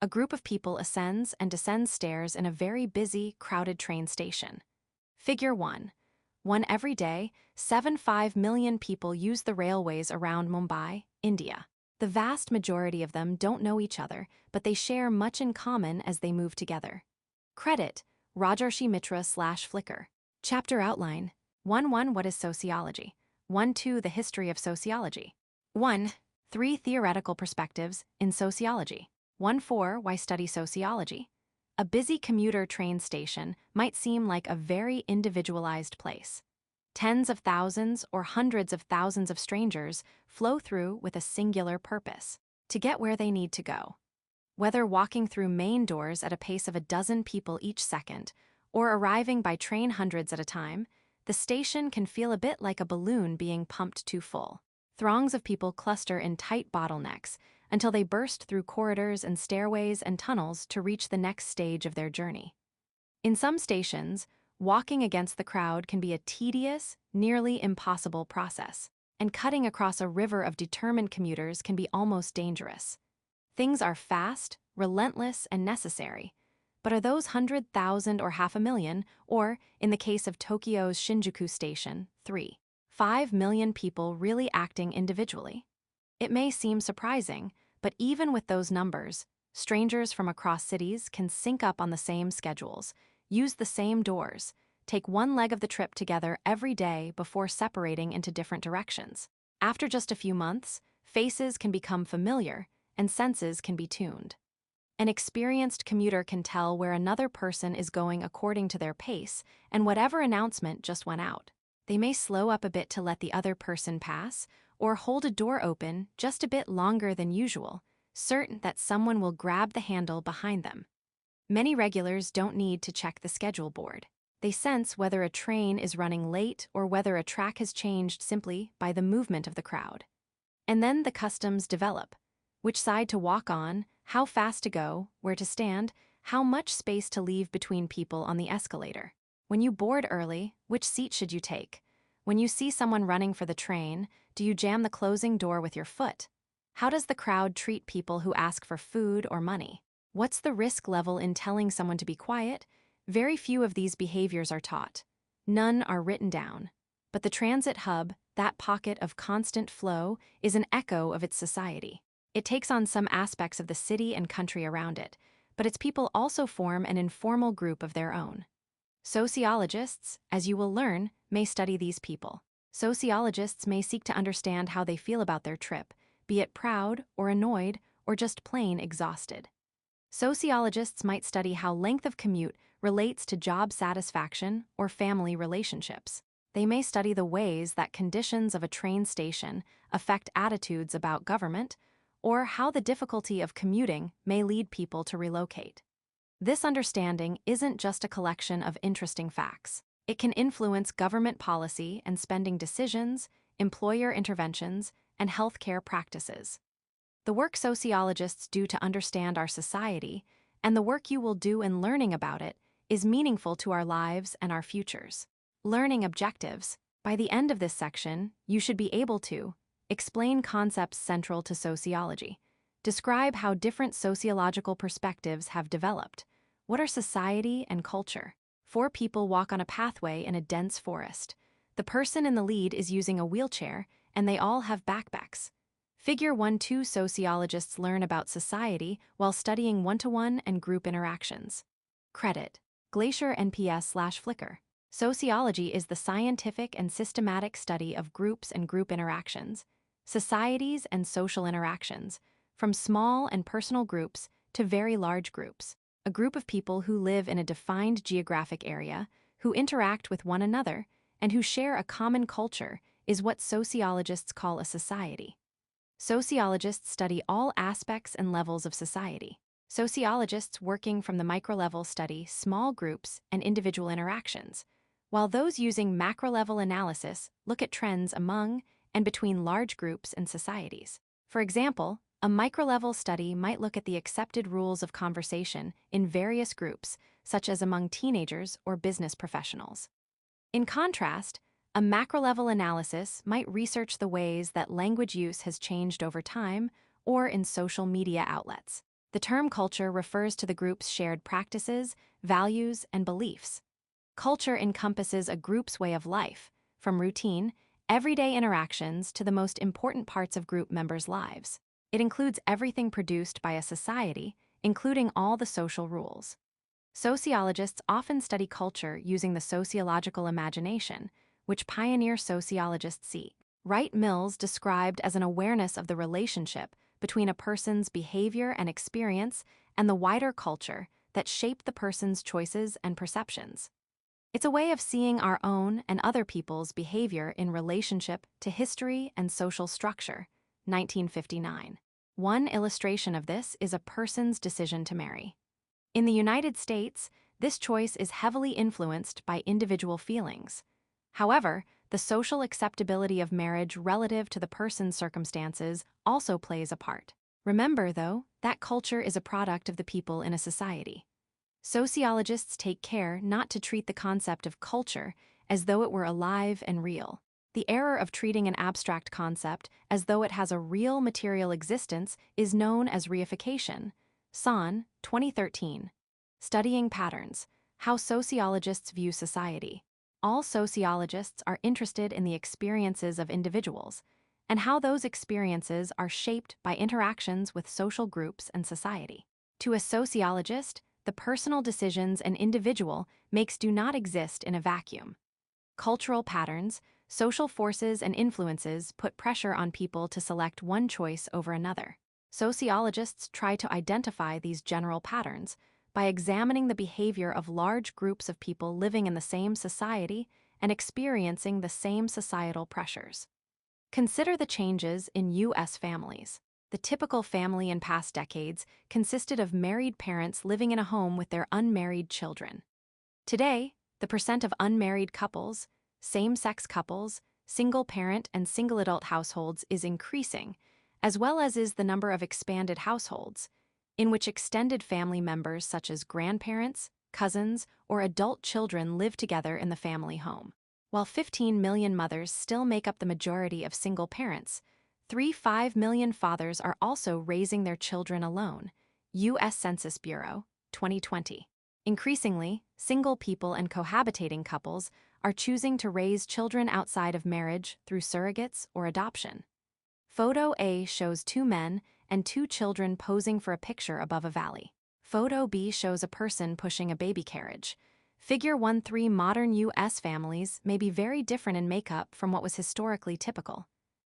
A group of people ascends and descends stairs in a very busy, crowded train station. Figure 1. One every day, 7.5 million people use the railways around Mumbai, India. The vast majority of them don't know each other, but they share much in common as they move together. Credit, Rajarshi Mitra/Flickr. Chapter outline. 1.1 What is sociology? 1.2 The history of sociology. 1. 3 theoretical perspectives in sociology. 1.4 Why study sociology? A busy commuter train station might seem like a very individualized place. Tens of thousands or hundreds of thousands of strangers flow through with a singular purpose: to get where they need to go. Whether walking through main doors at a pace of a dozen people each second, or arriving by train hundreds at a time, the station can feel a bit like a balloon being pumped too full. Throngs of people cluster in tight bottlenecks until they burst through corridors and stairways and tunnels to reach the next stage of their journey. In some stations, walking against the crowd can be a tedious, nearly impossible process, and cutting across a river of determined commuters can be almost dangerous. Things are fast, relentless, and necessary, but are those 100,000 or 500,000, or, in the case of Tokyo's Shinjuku Station, 3.5 million people really acting individually? It may seem surprising, but even with those numbers, strangers from across cities can sync up on the same schedules, use the same doors, take one leg of the trip together every day before separating into different directions. After just a few months, faces can become familiar, and senses can be tuned. An experienced commuter can tell where another person is going according to their pace and whatever announcement just went out. They may slow up a bit to let the other person pass, or hold a door open just a bit longer than usual, certain that someone will grab the handle behind them. Many regulars don't need to check the schedule board. They sense whether a train is running late or whether a track has changed simply by the movement of the crowd. And then the customs develop: which side to walk on, how fast to go, where to stand, how much space to leave between people on the escalator. When you board early, which seat should you take? When you see someone running for the train, do you jam the closing door with your foot? How does the crowd treat people who ask for food or money? What's the risk level in telling someone to be quiet? Very few of these behaviors are taught. None are written down. But the transit hub, that pocket of constant flow, is an echo of its society. It takes on some aspects of the city and country around it, but its people also form an informal group of their own. Sociologists, as you will learn, may study these people. Sociologists may seek to understand how they feel about their trip, be it proud or annoyed or just plain exhausted. Sociologists might study how length of commute relates to job satisfaction or family relationships. They may study the ways that conditions of a train station affect attitudes about government, or how the difficulty of commuting may lead people to relocate. This understanding isn't just a collection of interesting facts. It can influence government policy and spending decisions, employer interventions, and healthcare practices. The work sociologists do to understand our society, and the work you will do in learning about it, is meaningful to our lives and our futures. Learning objectives. By the end of this section, you should be able to explain concepts central to sociology, describe how different sociological perspectives have developed, what are society and culture. 4 people walk on a pathway in a dense forest. The person in the lead is using a wheelchair, and they all have backpacks. Figure 1.2 Sociologists learn about society while studying one-to-one and group interactions. Credit: Glacier NPS/Flickr. Sociology is the scientific and systematic study of groups and group interactions, societies and social interactions, from small and personal groups to very large groups. A group of people who live in a defined geographic area, who interact with one another, and who share a common culture is what sociologists call a society. Sociologists study all aspects and levels of society. Sociologists working from the micro-level study small groups and individual interactions, while those using macro-level analysis look at trends among and between large groups and societies. For example, a micro-level study might look at the accepted rules of conversation in various groups, such as among teenagers or business professionals. In contrast, a macro-level analysis might research the ways that language use has changed over time or in social media outlets. The term culture refers to the group's shared practices, values, and beliefs. Culture encompasses a group's way of life, from routine, everyday interactions to the most important parts of group members' lives. It includes everything produced by a society, including all the social rules. Sociologists often study culture using the sociological imagination, which pioneer sociologists seek. Wright Mills described as an awareness of the relationship between a person's behavior and experience and the wider culture that shape the person's choices and perceptions. It's a way of seeing our own and other people's behavior in relationship to history and social structure. 1959. One illustration of this is a person's decision to marry. In the United States, this choice is heavily influenced by individual feelings. However, the social acceptability of marriage relative to the person's circumstances also plays a part. Remember, though, that culture is a product of the people in a society. Sociologists take care not to treat the concept of culture as though it were alive and real. The error of treating an abstract concept as though it has a real material existence is known as reification. Son, 2013. Studying Patterns: How Sociologists View Society. All sociologists are interested in the experiences of individuals and how those experiences are shaped by interactions with social groups and society. To a sociologist, the personal decisions an individual makes do not exist in a vacuum. Cultural patterns, social forces, and influences put pressure on people to select one choice over another. Sociologists try to identify these general patterns by examining the behavior of large groups of people living in the same society and experiencing the same societal pressures. Consider the changes in U.S. families. The typical family in past decades consisted of married parents living in a home with their unmarried children. Today, the percent of unmarried couples, same-sex couples, single-parent and single-adult households is increasing, as well as is the number of expanded households, in which extended family members such as grandparents, cousins, or adult children live together in the family home. While 15 million mothers still make up the majority of single parents, 3.5 million fathers are also raising their children alone. U.S. Census Bureau, 2020. Increasingly, single people and cohabitating couples are choosing to raise children outside of marriage through surrogates or adoption. Photo A shows 2 men and 2 children posing for a picture above a valley. Photo B shows a person pushing a baby carriage. Figure 1-3 modern U.S. families may be very different in makeup from what was historically typical.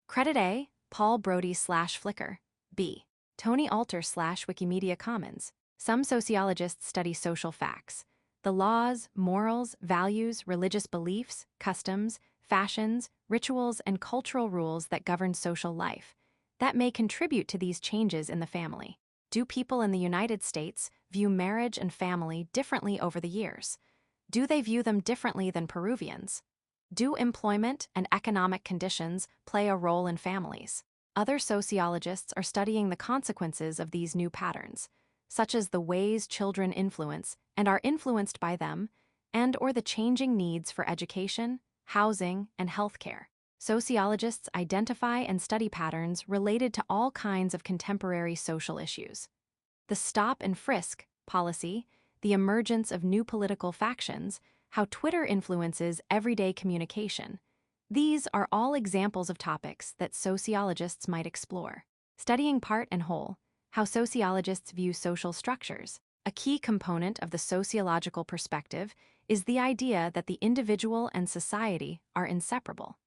Credit A, Paul Brody/Flickr. B, Tony Alter/Wikimedia Commons. Some sociologists study social facts, the laws, morals, values, religious beliefs, customs, fashions, rituals, and cultural rules that govern social life that may contribute to these changes in the family. Do people in the United States view marriage and family differently over the years? Do they view them differently than Peruvians? Do employment and economic conditions play a role in families? Other sociologists are studying the consequences of these new patterns, such as the ways children influence and are influenced by them, and/or the changing needs for education, housing, and healthcare. Sociologists identify and study patterns related to all kinds of contemporary social issues. The stop and frisk policy, the emergence of new political factions, how Twitter influences everyday communication. These are all examples of topics that sociologists might explore. Studying part and whole, how sociologists view social structures. A key component of the sociological perspective is the idea that the individual and society are inseparable.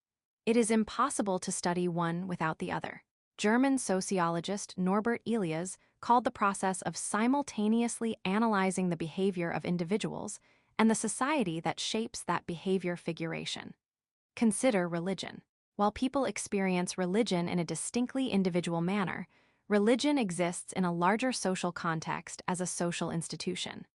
It is impossible to study one without the other. German sociologist Norbert Elias called the process of simultaneously analyzing the behavior of individuals and the society that shapes that behavior figuration. Consider religion. While people experience religion in a distinctly individual manner, religion exists in a larger social context as a social institution.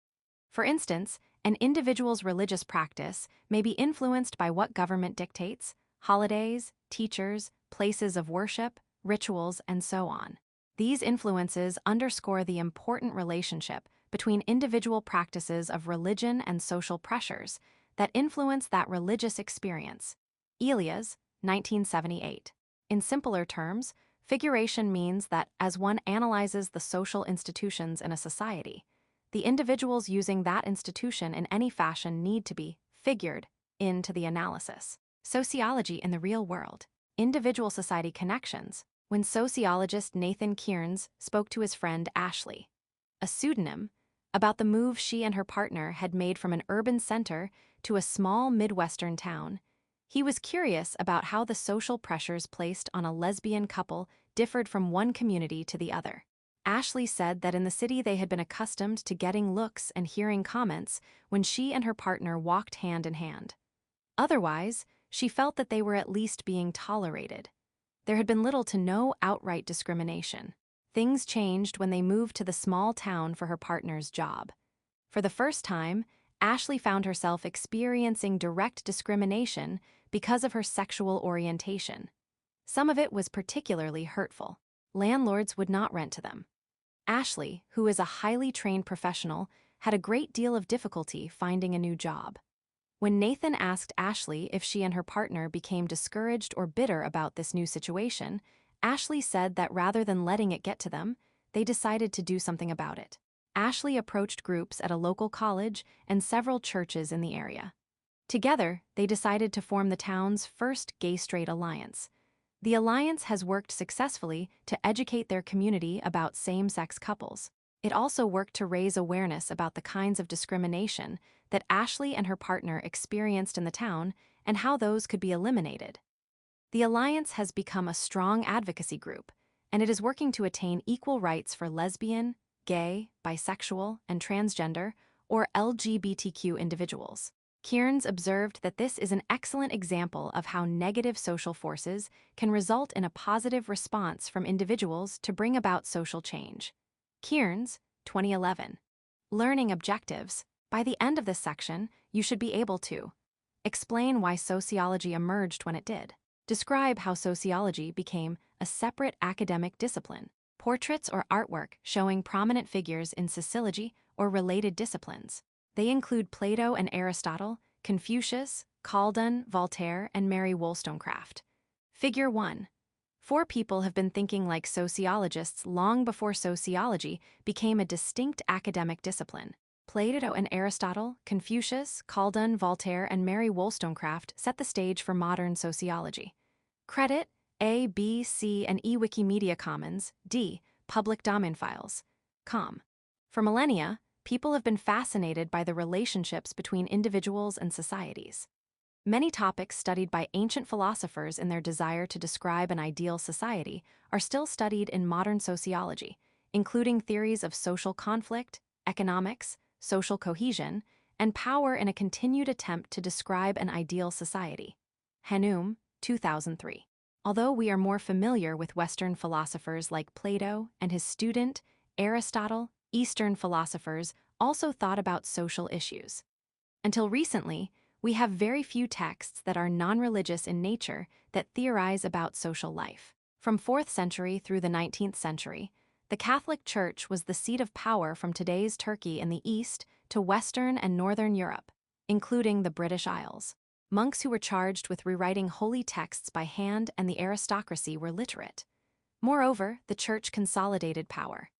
For instance, an individual's religious practice may be influenced by what government dictates, holidays, teachers, places of worship, rituals, and so on. These influences underscore the important relationship between individual practices of religion and social pressures that influence that religious experience. Elias, 1978. In simpler terms, Figuration means that as one analyzes the social institutions in a society, the individuals using that institution in any fashion need to be figured into the analysis. Sociology in the real world. Individual society connections. When sociologist Nathan Kearns spoke to his friend Ashley, a pseudonym, about the move she and her partner had made from an urban center to a small Midwestern town, he was curious about how the social pressures placed on a lesbian couple differed from one community to the other. Ashley said that in the city they had been accustomed to getting looks and hearing comments when she and her partner walked hand in hand. Otherwise, she felt that they were at least being tolerated. There had been little to no outright discrimination. Things changed when they moved to the small town for her partner's job. For the first time, Ashley found herself experiencing direct discrimination because of her sexual orientation. Some of it was particularly hurtful. Landlords would not rent to them. Ashley, who is a highly trained professional, had a great deal of difficulty finding a new job. When Nathan asked Ashley if she and her partner became discouraged or bitter about this new situation, Ashley said that rather than letting it get to them, they decided to do something about it. Ashley approached groups at a local college and several churches in the area. Together, they decided to form the town's first gay-straight alliance. The alliance has worked successfully to educate their community about same-sex couples. It also worked to raise awareness about the kinds of discrimination that Ashley and her partner experienced in the town and how those could be eliminated. The alliance has become a strong advocacy group, and it is working to attain equal rights for lesbian, gay, bisexual, and transgender, or LGBTQ individuals. Kearns observed that this is an excellent example of how negative social forces can result in a positive response from individuals to bring about social change. Kearns, 2011. Learning objectives. By the end of this section, you should be able to explain why sociology emerged when it did. Describe how sociology became a separate academic discipline. Portraits or artwork showing prominent figures in sociology or related disciplines. They include Plato and Aristotle, Confucius, Calderon, Voltaire, and Mary Wollstonecraft. Figure 1. 4 people have been thinking like sociologists long before sociology became a distinct academic discipline. Plato and Aristotle, Confucius, Calderon, Voltaire, and Mary Wollstonecraft set the stage for modern sociology. Credit A, B, C, and E Wikimedia Commons, D, public domain files. Com. For millennia, people have been fascinated by the relationships between individuals and societies. Many topics studied by ancient philosophers in their desire to describe an ideal society are still studied in modern sociology, including theories of social conflict, economics, social cohesion, and power in a continued attempt to describe an ideal society. Hanoum, 2003. Although we are more familiar with Western philosophers like Plato and his student, Aristotle, Eastern philosophers also thought about social issues. Until recently, we have very few texts that are non-religious in nature that theorize about social life. From 4th century through the 19th century, the Catholic Church was the seat of power from today's Turkey in the East to Western and Northern Europe, including the British Isles. Monks who were charged with rewriting holy texts by hand and the aristocracy were literate. Moreover, the Church consolidated power.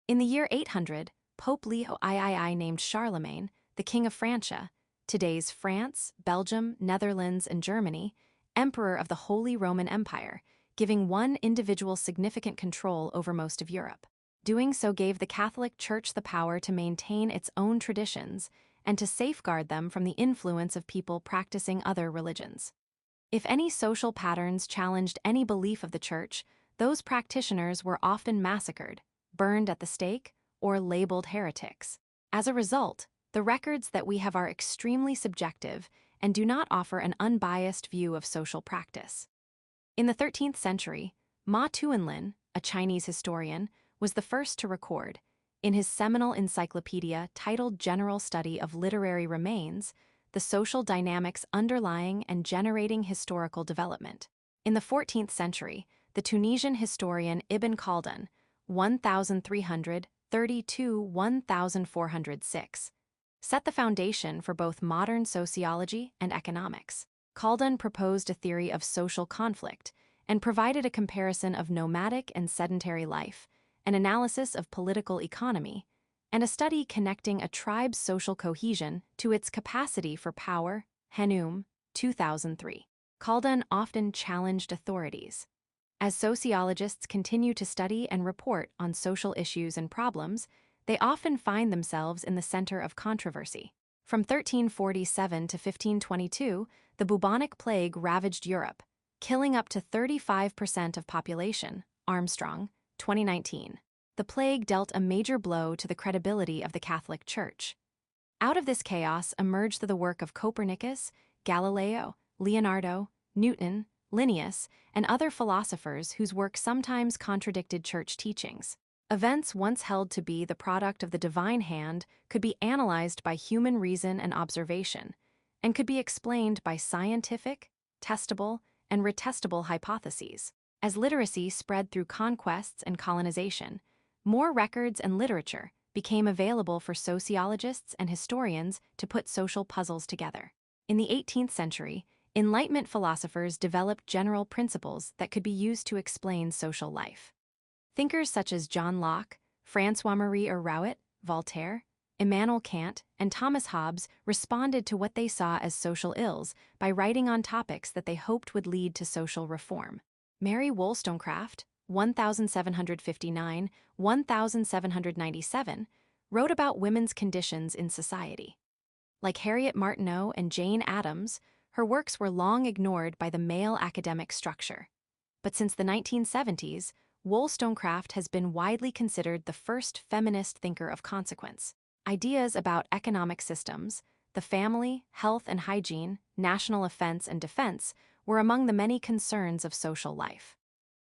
In the year 800, Pope Leo III named Charlemagne, the King of Francia, today's France, Belgium, Netherlands, and Germany, Emperor of the Holy Roman Empire, giving one individual significant control over most of Europe. Doing so gave the Catholic Church the power to maintain its own traditions and to safeguard them from the influence of people practicing other religions. If any social patterns challenged any belief of the Church, those practitioners were often massacred, burned at the stake, or labeled heretics. As a result, the records that we have are extremely subjective and do not offer an unbiased view of social practice. In the 13th century, Ma Tuanlin, a Chinese historian, was the first to record, in his seminal encyclopedia titled General Study of Literary Remains, the social dynamics underlying and generating historical development. In the 14th century, the Tunisian historian Ibn Khaldun, 1332–1406, set the foundation for both modern sociology and economics. Khaldun proposed a theory of social conflict and provided a comparison of nomadic and sedentary life, an analysis of political economy, and a study connecting a tribe's social cohesion to its capacity for power. Henum, 2003. Kaldan often challenged authorities. As sociologists continue to study and report on social issues and problems, they often find themselves in the center of controversy. From 1347 to 1522, the bubonic plague ravaged Europe, killing up to 35% of population. Armstrong, 2019. The plague dealt a major blow to the credibility of the Catholic Church. Out of this chaos emerged the work of Copernicus, Galileo, Leonardo, Newton, Linnaeus, and other philosophers whose work sometimes contradicted church teachings. Events once held to be the product of the divine hand could be analyzed by human reason and observation, and could be explained by scientific, testable, and retestable hypotheses. As literacy spread through conquests and colonization, more records and literature became available for sociologists and historians to put social puzzles together. In the 18th century, Enlightenment philosophers developed general principles that could be used to explain social life. Thinkers such as John Locke, François-Marie Arouet, Voltaire, Immanuel Kant, and Thomas Hobbes responded to what they saw as social ills by writing on topics that they hoped would lead to social reform. Mary Wollstonecraft, 1759-1797, wrote about women's conditions in society. Like Harriet Martineau and Jane Addams, her works were long ignored by the male academic structure. But since the 1970s, Wollstonecraft has been widely considered the first feminist thinker of consequence. Ideas about economic systems, the family, health and hygiene, national offense and defense were among the many concerns of social life.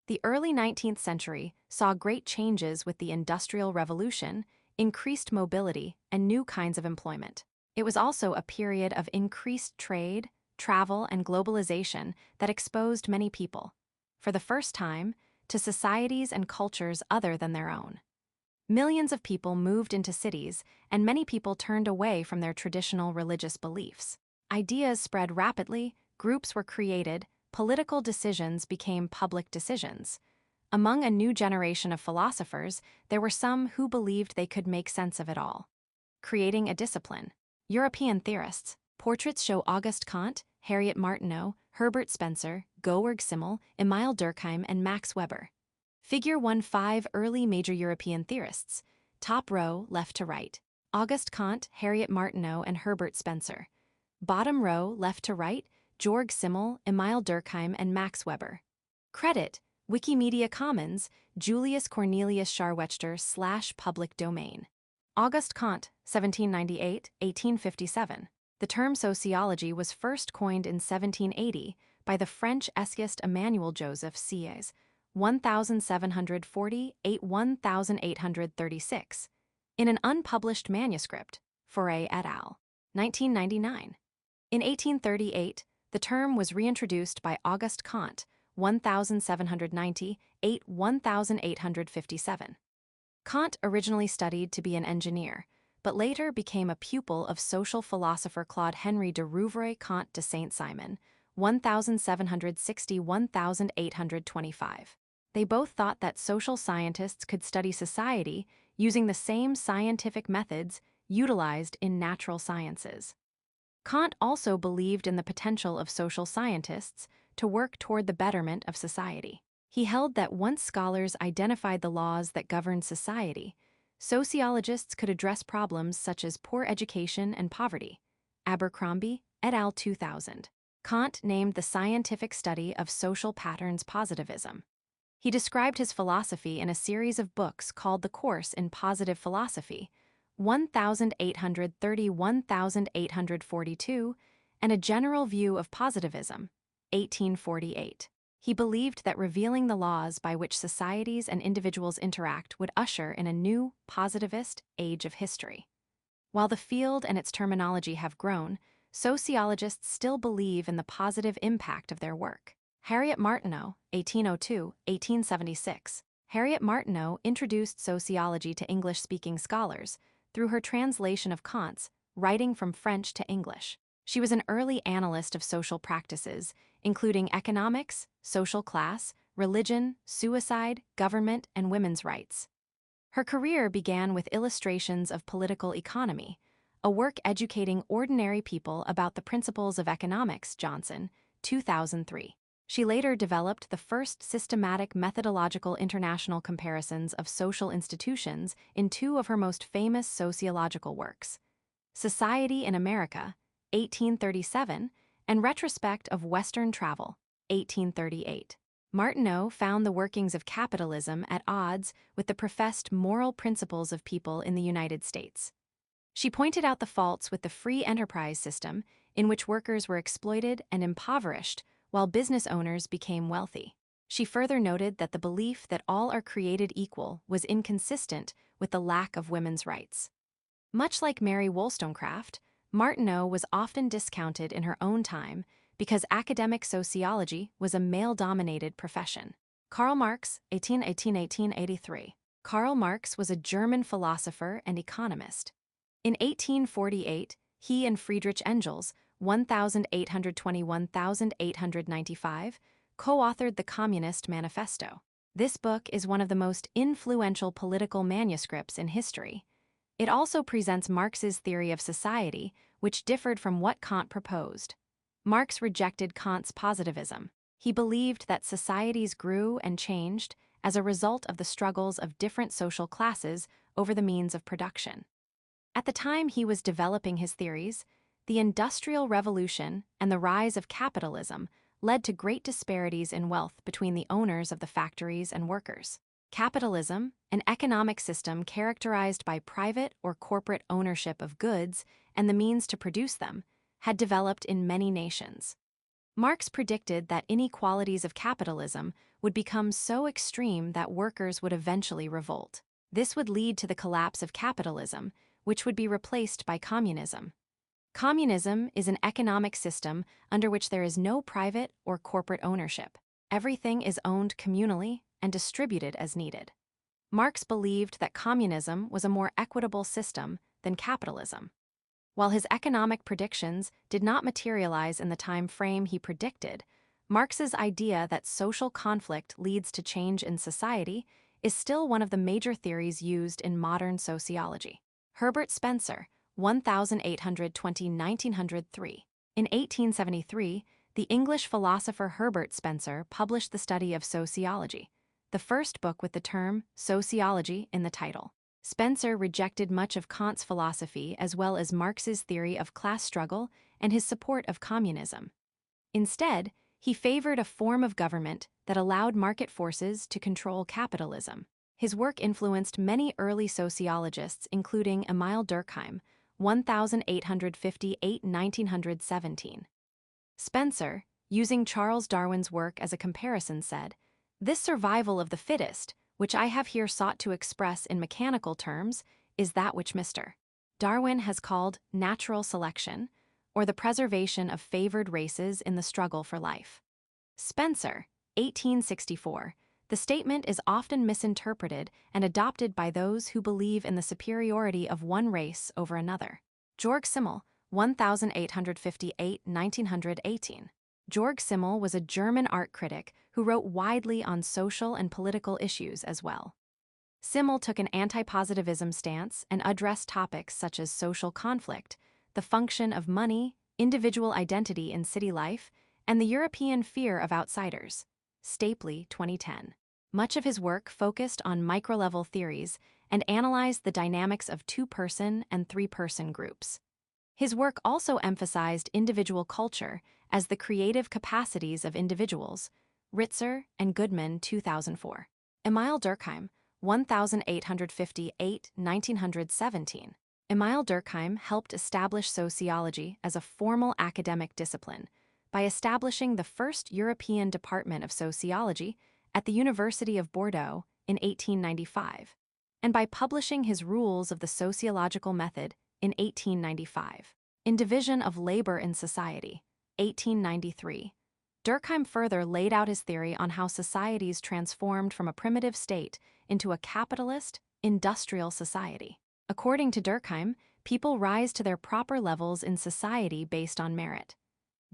The early 19th century saw great changes with the Industrial Revolution, increased mobility, and new kinds of employment. It was also a period of increased trade, travel, and globalization that exposed many people, for the first time, to societies and cultures other than their own. Millions of people moved into cities, and many people turned away from their traditional religious beliefs. Ideas spread rapidly, groups were created, political decisions became public decisions. Among a new generation of philosophers, there were some who believed they could make sense of it all. Creating a discipline. European theorists. Portraits show Auguste Comte, Harriet Martineau, Herbert Spencer, Georg Simmel, Emile Durkheim, and Max Weber. Figure 1-5 early major European theorists. Top row, left to right. Auguste Comte, Harriet Martineau, and Herbert Spencer. Bottom row, left to right, Georg Simmel, Emile Durkheim, and Max Weber. Credit, Wikimedia Commons, Julius Cornelius Scharwechter / public domain. Auguste Comte, 1798-1857. The term sociology was first coined in 1780 by the French essayist Emmanuel Joseph Sieyès, 1740-1836, in an unpublished manuscript, Fauré et al., 1999. In 1838, the term was reintroduced by Auguste Comte, 1790-1857. Comte originally studied to be an engineer, but later became a pupil of social philosopher Claude-Henri de Rouvray-Comte de Saint-Simon, 1760-1825. They both thought that social scientists could study society using the same scientific methods utilized in natural sciences. Comte also believed in the potential of social scientists to work toward the betterment of society. He held that once scholars identified the laws that governed society, sociologists could address problems such as poor education and poverty. Abercrombie et al. 2000. Comte named the scientific study of social patterns positivism. He described his philosophy in a series of books called The Course in Positive Philosophy, 1830-1842, and A General View of Positivism, 1848. He believed that revealing the laws by which societies and individuals interact would usher in a new, positivist age of history. While the field and its terminology have grown, sociologists still believe in the positive impact of their work. Harriet Martineau, 1802-1876. Harriet Martineau introduced sociology to English-speaking scholars through her translation of Comte's Writing from French to English. She was an early analyst of social practices, including economics, social class, religion, suicide, government, and women's rights. Her career began with illustrations of political economy, a work educating ordinary people about the principles of economics, Johnson, 2003. She later developed the first systematic methodological international comparisons of social institutions in two of her most famous sociological works, Society in America, 1837, and Retrospect of Western Travel, 1838. Martineau found the workings of capitalism at odds with the professed moral principles of people in the United States. She pointed out the faults with the free enterprise system, in which workers were exploited and impoverished while business owners became wealthy. She further noted that the belief that all are created equal was inconsistent with the lack of women's rights. Much like Mary Wollstonecraft, Martineau was often discounted in her own time because academic sociology was a male-dominated profession. Karl Marx, 1818–1883. Karl Marx was a German philosopher and economist. In 1848, he and Friedrich Engels, 1820–1895, co-authored the Communist Manifesto. This book is one of the most influential political manuscripts in history. It also presents Marx's theory of society, which differed from what Kant proposed. Marx rejected Kant's positivism. He believed that societies grew and changed as a result of the struggles of different social classes over the means of production. At the time he was developing his theories, the Industrial Revolution and the rise of capitalism led to great disparities in wealth between the owners of the factories and workers. Capitalism, an economic system characterized by private or corporate ownership of goods and the means to produce them, had developed in many nations. Marx predicted that inequalities of capitalism would become so extreme that workers would eventually revolt. This would lead to the collapse of capitalism, which would be replaced by communism. Communism is an economic system under which there is no private or corporate ownership. Everything is owned communally and distributed as needed. Marx believed that communism was a more equitable system than capitalism. While his economic predictions did not materialize in the time frame he predicted, Marx's idea that social conflict leads to change in society is still one of the major theories used in modern sociology. Herbert Spencer, 1820–1903. In 1873, the English philosopher Herbert Spencer published the study of sociology, the first book with the term sociology in the title. Spencer rejected much of Kant's philosophy as well as Marx's theory of class struggle and his support of communism. Instead, he favored a form of government that allowed market forces to control capitalism. His work influenced many early sociologists, including Emile Durkheim, 1858–1917. Spencer, using Charles Darwin's work as a comparison, said, "This survival of the fittest, which I have here sought to express in mechanical terms, is that which Mr. Darwin has called natural selection, or the preservation of favored races in the struggle for life." Spencer, 1864. The statement is often misinterpreted and adopted by those who believe in the superiority of one race over another. Georg Simmel, 1858–1918. Georg Simmel was a German art critic who wrote widely on social and political issues as well. Simmel took an anti-positivism stance and addressed topics such as social conflict, the function of money, individual identity in city life, and the European fear of outsiders. Stapley, 2010. Much of his work focused on micro-level theories and analyzed the dynamics of two-person and three-person groups. His work also emphasized individual culture as the creative capacities of individuals. Ritzer and Goodman, 2004. Emile Durkheim, 1858–1917. Emile Durkheim helped establish sociology as a formal academic discipline by establishing the first European Department of Sociology at the University of Bordeaux in 1895, and by publishing his Rules of the Sociological Method in 1895. In Division of Labor in Society, 1893, Durkheim further laid out his theory on how societies transformed from a primitive state into a capitalist, industrial society. According to Durkheim, people rise to their proper levels in society based on merit.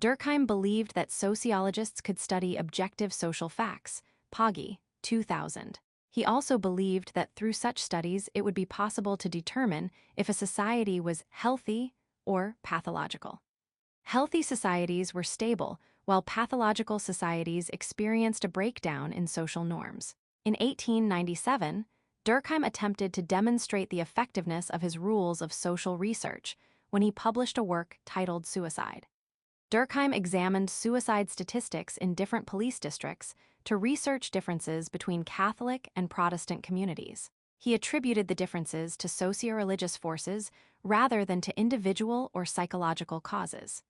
Durkheim believed that sociologists could study objective social facts, Poggi, 2000. He also believed that through such studies it would be possible to determine if a society was healthy or pathological. Healthy societies were stable, while pathological societies experienced a breakdown in social norms. In 1897, Durkheim attempted to demonstrate the effectiveness of his rules of social research when he published a work titled Suicide. Durkheim examined suicide statistics in different police districts to research differences between Catholic and Protestant communities. He attributed the differences to socio-religious forces rather than to individual or psychological causes.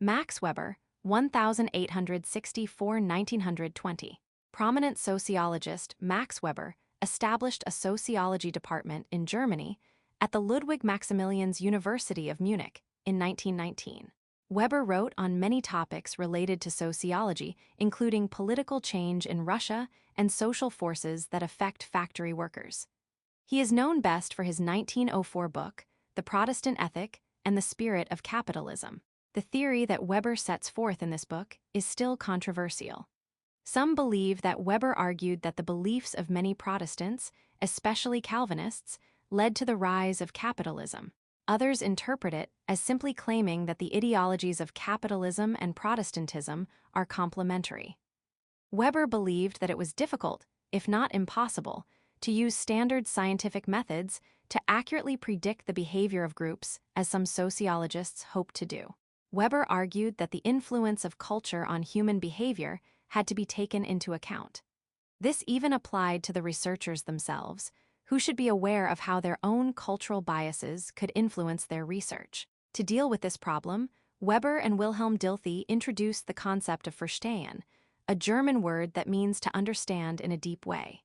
Max Weber, 1864–1920. Prominent sociologist Max Weber established a sociology department in Germany at the Ludwig Maximilians University of Munich in 1919. Weber wrote on many topics related to sociology, including political change in Russia and social forces that affect factory workers. He is known best for his 1904 book, The Protestant Ethic and the Spirit of Capitalism. The theory that Weber sets forth in this book is still controversial. Some believe that Weber argued that the beliefs of many Protestants, especially Calvinists, led to the rise of capitalism. Others interpret it as simply claiming that the ideologies of capitalism and Protestantism are complementary. Weber believed that it was difficult, if not impossible, to use standard scientific methods to accurately predict the behavior of groups, as some sociologists hope to do. Weber argued that the influence of culture on human behavior had to be taken into account. This even applied to the researchers themselves, who should be aware of how their own cultural biases could influence their research. To deal with this problem, Weber and Wilhelm Dilthey introduced the concept of Verstehen, a German word that means to understand in a deep way.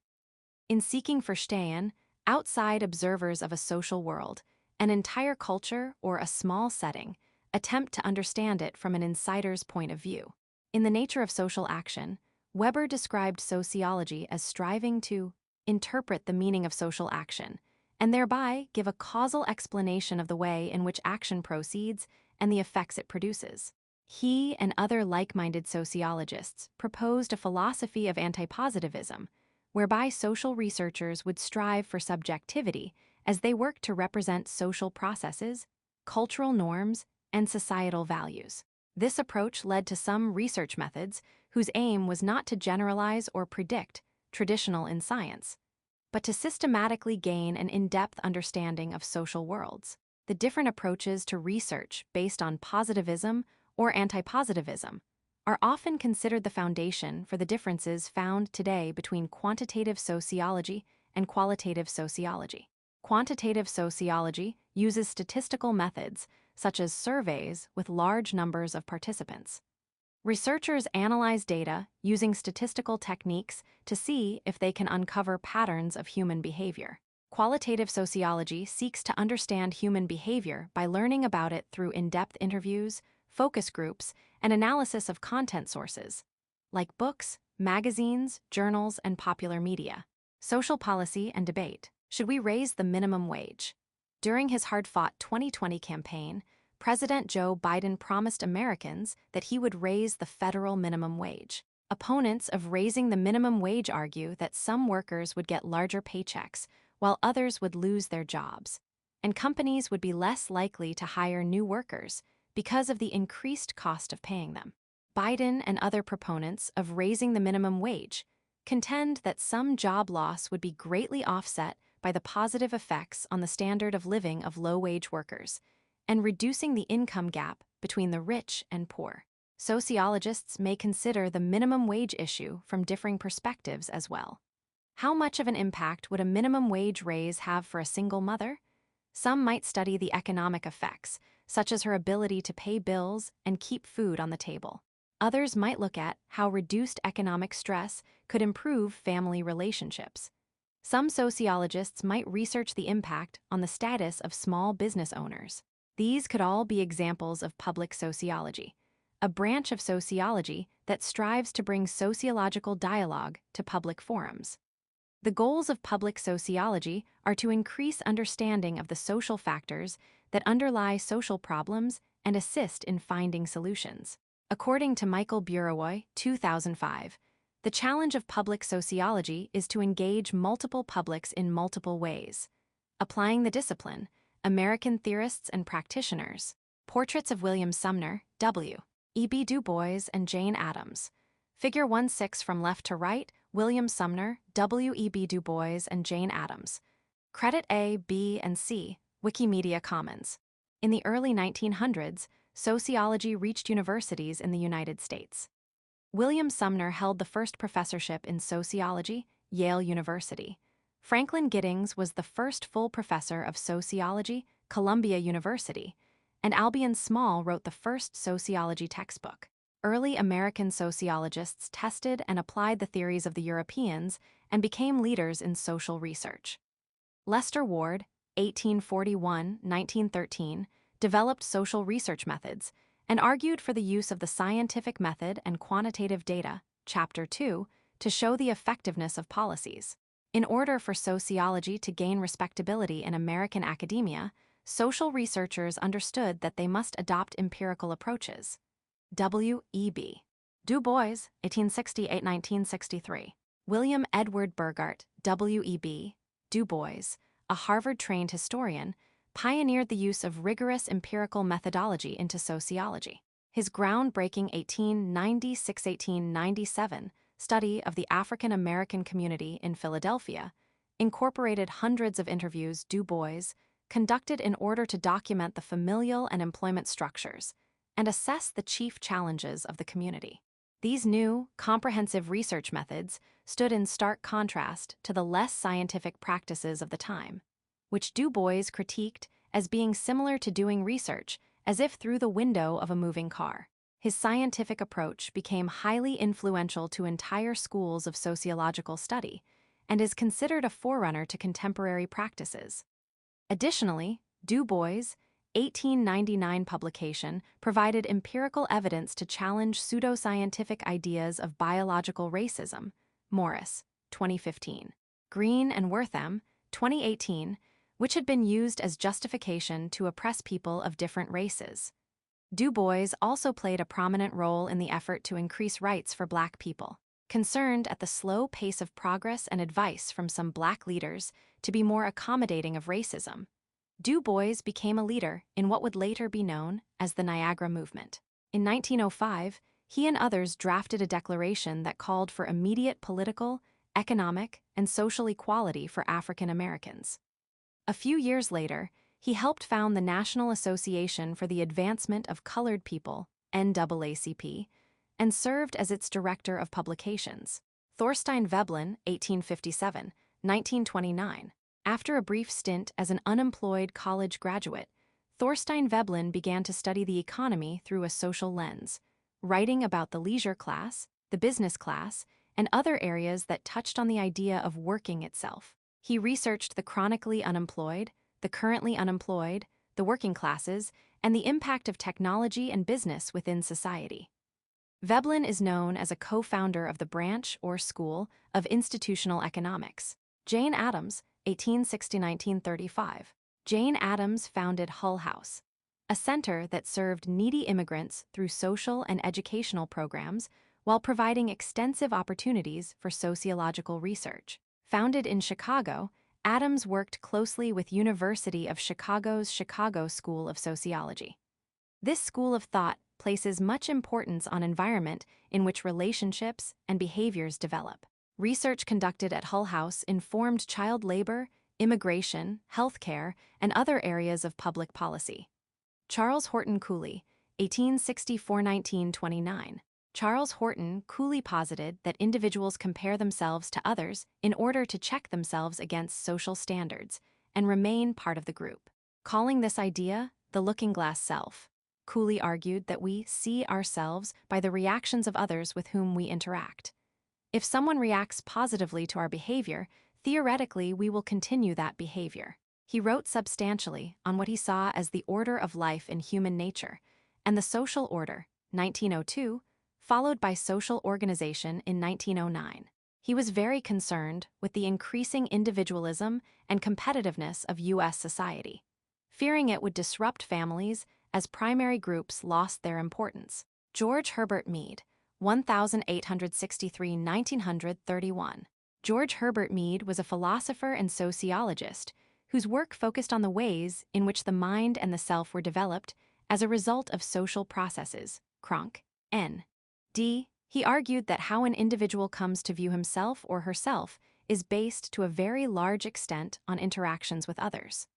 In seeking Verstehen, outside observers of a social world, an entire culture or a small setting, attempt to understand it from an insider's point of view. In The Nature of Social Action, Weber described sociology as striving to interpret the meaning of social action, and thereby give a causal explanation of the way in which action proceeds and the effects it produces. He and other like-minded sociologists proposed a philosophy of antipositivism, whereby social researchers would strive for subjectivity as they work to represent social processes, cultural norms, and societal values. This approach led to some research methods whose aim was not to generalize or predict traditional in science, but to systematically gain an in-depth understanding of social worlds. The different approaches to research based on positivism or antipositivism are often considered the foundation for the differences found today between quantitative sociology and qualitative sociology. Quantitative sociology uses statistical methods, such as surveys with large numbers of participants. Researchers analyze data using statistical techniques to see if they can uncover patterns of human behavior. Qualitative sociology seeks to understand human behavior by learning about it through in-depth interviews, focus groups, and analysis of content sources, like books, magazines, journals, and popular media. Social policy and debate. Should we raise the minimum wage? During his hard-fought 2020 campaign, President Joe Biden promised Americans that he would raise the federal minimum wage. Opponents of raising the minimum wage argue that some workers would get larger paychecks, while others would lose their jobs, and companies would be less likely to hire new workers because of the increased cost of paying them. Biden and other proponents of raising the minimum wage contend that some job loss would be greatly offset by the positive effects on the standard of living of low-wage workers, and reducing the income gap between the rich and poor. Sociologists may consider the minimum wage issue from differing perspectives as well. How much of an impact would a minimum wage raise have for a single mother? Some might study the economic effects, such as her ability to pay bills and keep food on the table. Others might look at how reduced economic stress could improve family relationships. Some sociologists might research the impact on the status of small business owners. These could all be examples of public sociology, a branch of sociology that strives to bring sociological dialogue to public forums. The goals of public sociology are to increase understanding of the social factors that underlie social problems and assist in finding solutions. According to Michael Burawoy, 2005, the challenge of public sociology is to engage multiple publics in multiple ways. Applying the discipline, American theorists and practitioners. Portraits of William Sumner, W. E. B. Du Bois and Jane Addams. Figure 1-6 from left to right, William Sumner, W. E. B. Du Bois and Jane Addams. Credit A, B, and C, Wikimedia Commons. In the early 1900s, sociology reached universities in the United States. William Sumner held the first professorship in sociology, Yale University. Franklin Giddings was the first full professor of sociology, Columbia University, and Albion Small wrote the first sociology textbook. Early American sociologists tested and applied the theories of the Europeans and became leaders in social research. Lester Ward, 1841-1913, developed social research methods and argued for the use of the scientific method and quantitative data, Chapter 2, to show the effectiveness of policies. In order for sociology to gain respectability in American academia, social researchers understood that they must adopt empirical approaches. W. E. B. Du Bois, 1868-1963. William Edward Burgart, W. E. B. Du Bois, a Harvard-trained historian, pioneered the use of rigorous empirical methodology into sociology. His groundbreaking 1896-1897 study of the African American community in Philadelphia incorporated hundreds of interviews Du Bois conducted in order to document the familial and employment structures and assess the chief challenges of the community. These new, comprehensive research methods stood in stark contrast to the less scientific practices of the time, which Du Bois critiqued as being similar to doing research as if through the window of a moving car. His scientific approach became highly influential to entire schools of sociological study and is considered a forerunner to contemporary practices. Additionally, Du Bois' 1899 publication provided empirical evidence to challenge pseudoscientific ideas of biological racism. Morris, 2015. Green and Wortham, 2018, which had been used as justification to oppress people of different races. Du Bois also played a prominent role in the effort to increase rights for Black people. Concerned at the slow pace of progress and advice from some Black leaders to be more accommodating of racism, Du Bois became a leader in what would later be known as the Niagara Movement. In 1905, he and others drafted a declaration that called for immediate political, economic, and social equality for African Americans. A few years later, he helped found the National Association for the Advancement of Colored People, NAACP, and served as its director of publications. Thorstein Veblen, 1857-1929. After a brief stint as an unemployed college graduate, Thorstein Veblen began to study the economy through a social lens, writing about the leisure class, the business class, and other areas that touched on the idea of working itself. He researched the chronically unemployed, the currently unemployed, the working classes, and the impact of technology and business within society. Veblen is known as a co-founder of the branch or school of institutional economics. Jane Addams, 1860-1935. Jane Addams founded Hull House, a center that served needy immigrants through social and educational programs while providing extensive opportunities for sociological research. Founded in Chicago, Addams worked closely with University of Chicago's Chicago School of Sociology. This school of thought places much importance on environment in which relationships and behaviors develop. Research conducted at Hull House informed child labor, immigration, healthcare, and other areas of public policy. Charles Horton Cooley, 1864-1929. Charles Horton Cooley posited that individuals compare themselves to others in order to check themselves against social standards and remain part of the group. Calling this idea the looking-glass self, Cooley argued that we see ourselves by the reactions of others with whom we interact. If someone reacts positively to our behavior, theoretically we will continue that behavior. He wrote substantially on what he saw as the order of life in human nature and the social order, 1902, followed by social organization in 1909. He was very concerned with the increasing individualism and competitiveness of U.S. society, fearing it would disrupt families as primary groups lost their importance. George Herbert Mead, 1863–1931. George Herbert Mead was a philosopher and sociologist whose work focused on the ways in which the mind and the self were developed as a result of social processes. Cronk, N. D. He argued that how an individual comes to view himself or herself is based to a very large extent on interactions with others.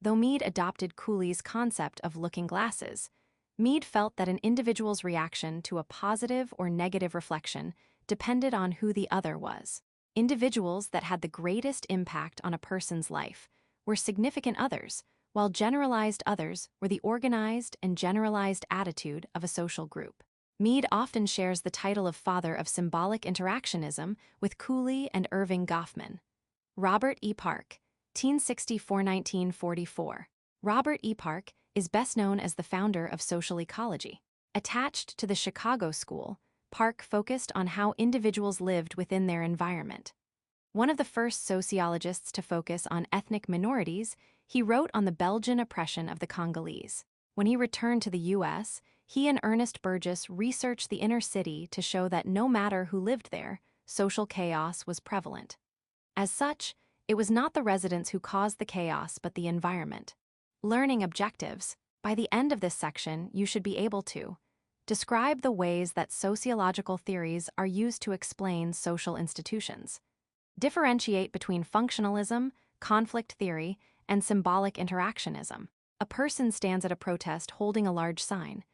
Though Mead adopted Cooley's concept of looking glasses, Mead felt that an individual's reaction to a positive or negative reflection depended on who the other was. Individuals that had the greatest impact on a person's life were significant others, while generalized others were the organized and generalized attitude of a social group. Mead often shares the title of father of symbolic interactionism with Cooley and Irving Goffman. Robert E. Park, 1864–1944. Robert E. Park is best known as the founder of social ecology. Attached to the Chicago School, Park focused on how individuals lived within their environment. One of the first sociologists to focus on ethnic minorities, he wrote on the Belgian oppression of the Congolese. When he returned to the U.S., he and Ernest Burgess researched the inner city to show that no matter who lived there, social chaos was prevalent. As such, it was not the residents who caused the chaos but the environment. Learning objectives. By the end of this section, you should be able to describe the ways that sociological theories are used to explain social institutions. Differentiate between functionalism, conflict theory, and symbolic interactionism. A person stands at a protest holding a large sign.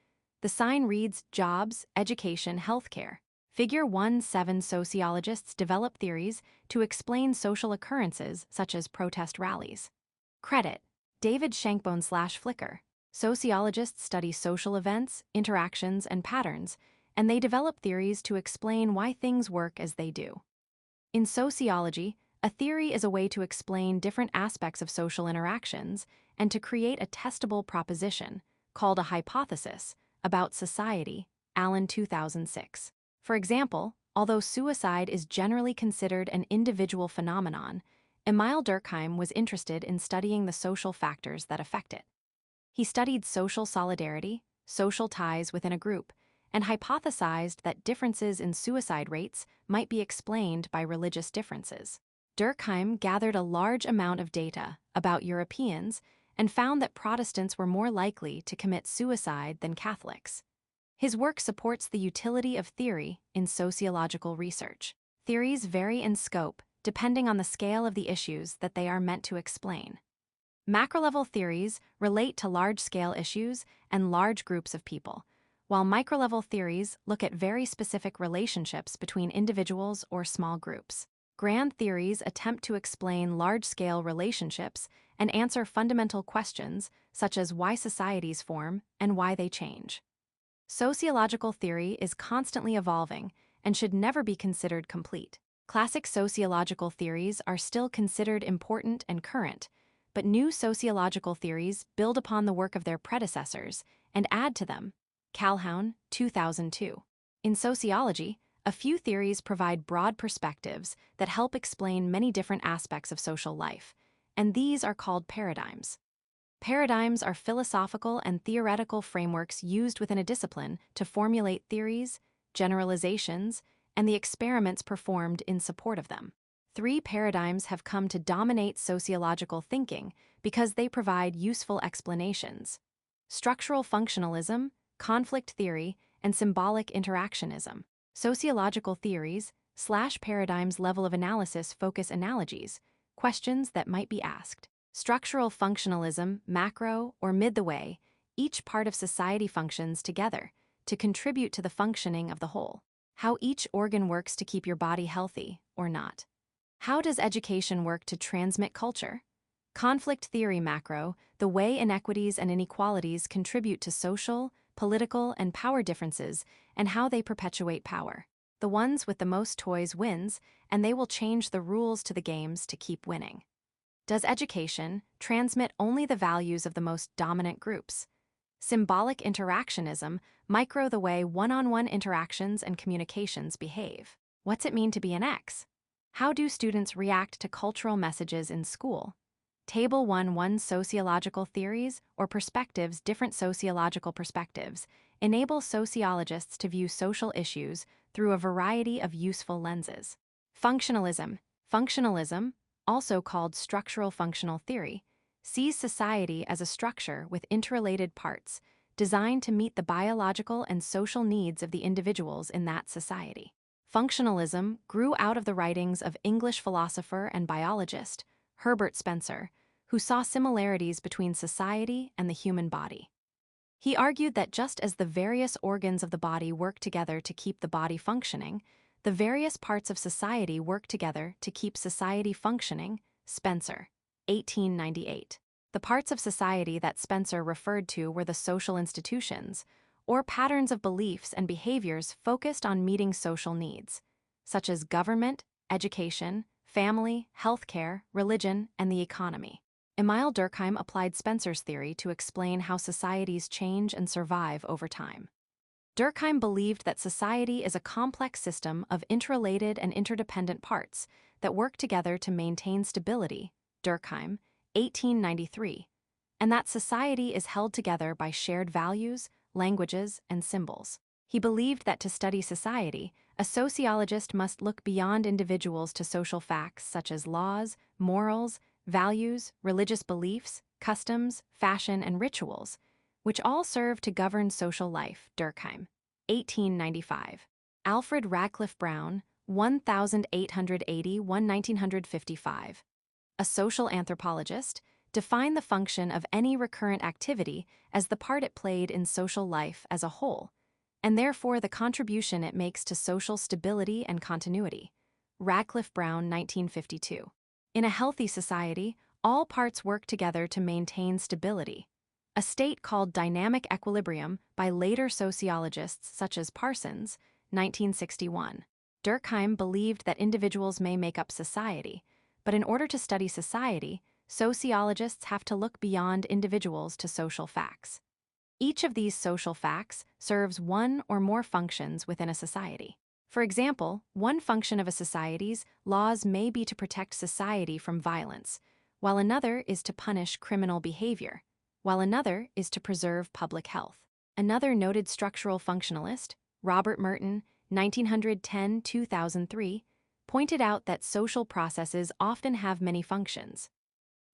The sign reads jobs, education, healthcare. Figure 1-7 sociologists develop theories to explain social occurrences such as protest rallies. Credit: David Shankbone/Flicker. Sociologists study social events, interactions, and patterns, and they develop theories to explain why things work as they do. In sociology, a theory is a way to explain different aspects of social interactions and to create a testable proposition, called a hypothesis, about society. Allen, 2006. For example, although suicide is generally considered an individual phenomenon, Emile Durkheim was interested in studying the social factors that affect it. He studied social solidarity, social ties within a group, and hypothesized that differences in suicide rates might be explained by religious differences. Durkheim gathered a large amount of data about Europeans and found that Protestants were more likely to commit suicide than Catholics. His work supports the utility of theory in sociological research. Theories vary in scope depending on the scale of the issues that they are meant to explain. Macro-level theories relate to large-scale issues and large groups of people, while micro-level theories look at very specific relationships between individuals or small groups. Grand theories attempt to explain large-scale relationships and answer fundamental questions such as why societies form and why they change. Sociological theory is constantly evolving and should never be considered complete. Classic sociological theories are still considered important and current, but new sociological theories build upon the work of their predecessors and add to them. Calhoun, 2002. In sociology, a few theories provide broad perspectives that help explain many different aspects of social life, and these are called paradigms. Paradigms are philosophical and theoretical frameworks used within a discipline to formulate theories, generalizations, and the experiments performed in support of them. 3 paradigms have come to dominate sociological thinking because they provide useful explanations: structural functionalism, conflict theory, and symbolic interactionism. Sociological theories/paradigms level of analysis focus analogies, questions that might be asked. Structural functionalism, macro or mid the way, each part of society functions together to contribute to the functioning of the whole. How each organ works to keep your body healthy or not. How does education work to transmit culture? Conflict theory, macro, the way inequities and inequalities contribute to social, political, and power differences and how they perpetuate power. The ones with the most toys wins, and they will change the rules to the games to keep winning. Does education transmit only the values of the most dominant groups? Symbolic interactionism, micro the way one-on-one interactions and communications behave. What's it mean to be an X? How do students react to cultural messages in school? Table 1 sociological theories or perspectives. Different sociological perspectives enable sociologists to view social issues through a variety of useful lenses. Functionalism. Functionalism, also called structural functional theory, sees society as a structure with interrelated parts designed to meet the biological and social needs of the individuals in that society. Functionalism grew out of the writings of English philosopher and biologist Herbert Spencer, who saw similarities between society and the human body. He argued that just as the various organs of the body work together to keep the body functioning, the various parts of society work together to keep society functioning. Spencer, 1898. The parts of society that Spencer referred to were the social institutions, or patterns of beliefs and behaviors focused on meeting social needs, such as government, education, family, healthcare, religion, and the economy. Emile Durkheim applied Spencer's theory to explain how societies change and survive over time. Durkheim believed that society is a complex system of interrelated and interdependent parts that work together to maintain stability. Durkheim, 1893, and that society is held together by shared values, languages, and symbols. He believed that to study society, a sociologist must look beyond individuals to social facts such as laws, morals, values, religious beliefs, customs, fashion, and rituals, which all serve to govern social life. Durkheim, 1895. Alfred Radcliffe Brown, 1880–1955. A social anthropologist, defined the function of any recurrent activity as the part it played in social life as a whole, and therefore the contribution it makes to social stability and continuity. Radcliffe Brown, 1952. In a healthy society, all parts work together to maintain stability, a state called dynamic equilibrium by later sociologists such as Parsons, 1961. Durkheim believed that individuals may make up society, but in order to study society, sociologists have to look beyond individuals to social facts. Each of these social facts serves one or more functions within a society. For example, one function of a society's laws may be to protect society from violence, while another is to punish criminal behavior, while another is to preserve public health. Another noted structural functionalist, Robert Merton, 1910–2003, pointed out that social processes often have many functions.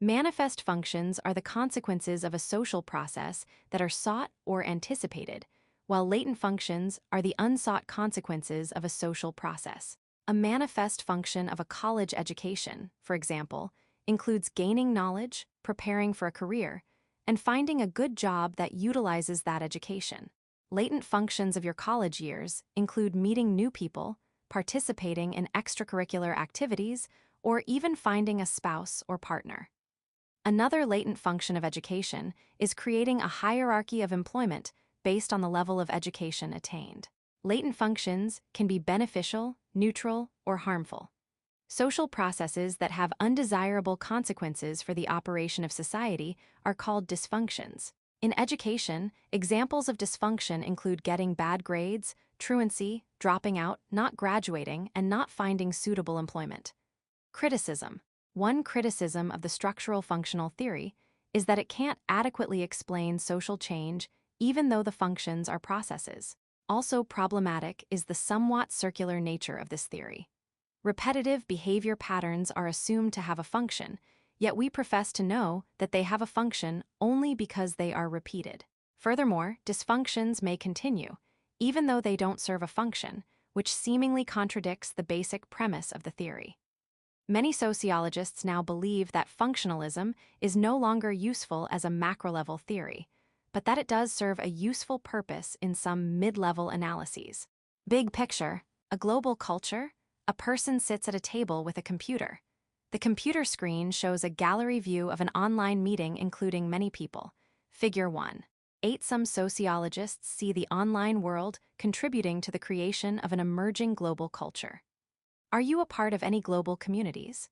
Manifest functions are the consequences of a social process that are sought or anticipated, while latent functions are the unsought consequences of a social process. A manifest function of a college education, for example, includes gaining knowledge, preparing for a career, and finding a good job that utilizes that education. Latent functions of your college years include meeting new people, participating in extracurricular activities, or even finding a spouse or partner. Another latent function of education is creating a hierarchy of employment based on the level of education attained. Latent functions can be beneficial, neutral, or harmful. Social processes that have undesirable consequences for the operation of society are called dysfunctions. In education, examples of dysfunction include getting bad grades, truancy, dropping out, not graduating, and not finding suitable employment. Criticism. One criticism of the structural functional theory is that it can't adequately explain social change even though the functions are processes. Also problematic is the somewhat circular nature of this theory. Repetitive behavior patterns are assumed to have a function, yet we profess to know that they have a function only because they are repeated. Furthermore, dysfunctions may continue, even though they don't serve a function, which seemingly contradicts the basic premise of the theory. Many sociologists now believe that functionalism is no longer useful as a macro-level theory, but that it does serve a useful purpose in some mid-level analyses. Big picture, a global culture, a person sits at a table with a computer. The computer screen shows a gallery view of an online meeting including many people. Figure 1. 8. Some sociologists see the online world contributing to the creation of an emerging global culture. Are you a part of any global communities?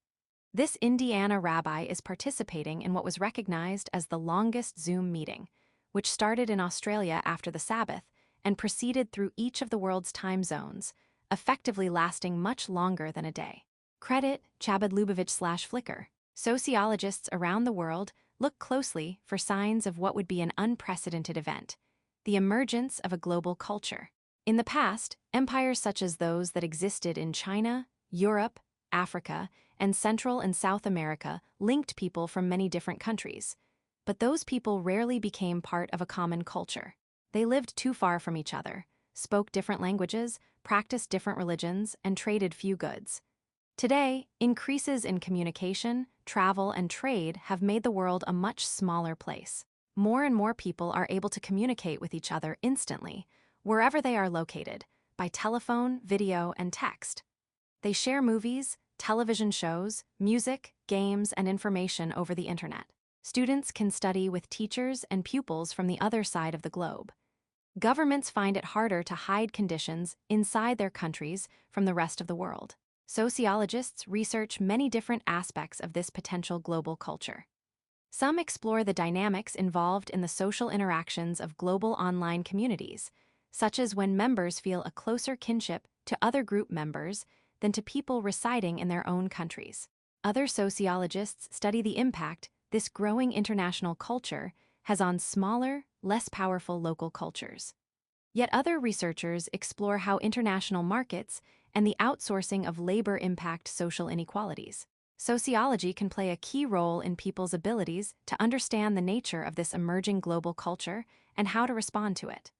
This Indiana rabbi is participating in what was recognized as the longest Zoom meeting, which started in Australia after the Sabbath and proceeded through each of the world's time zones, effectively lasting much longer than a day. Credit Chabad Lubavitch /Flickr. Sociologists around the world look closely for signs of what would be an unprecedented event: the emergence of a global culture. In the past, empires such as those that existed in China, Europe, Africa, and Central and South America linked people from many different countries. But those people rarely became part of a common culture. They lived too far from each other, spoke different languages, practiced different religions, and traded few goods. Today, increases in communication, travel, and trade have made the world a much smaller place. More and more people are able to communicate with each other instantly, wherever they are located, by telephone, video, and text. They share movies, television shows, music, games, and information over the internet. Students can study with teachers and pupils from the other side of the globe. Governments find it harder to hide conditions inside their countries from the rest of the world. Sociologists research many different aspects of this potential global culture. Some explore the dynamics involved in the social interactions of global online communities, such as when members feel a closer kinship to other group members than to people residing in their own countries. Other sociologists study the impact this growing international culture has on smaller, less powerful local cultures. Yet other researchers explore how international markets and the outsourcing of labor impact social inequalities. Sociology can play a key role in people's abilities to understand the nature of this emerging global culture and how to respond to it.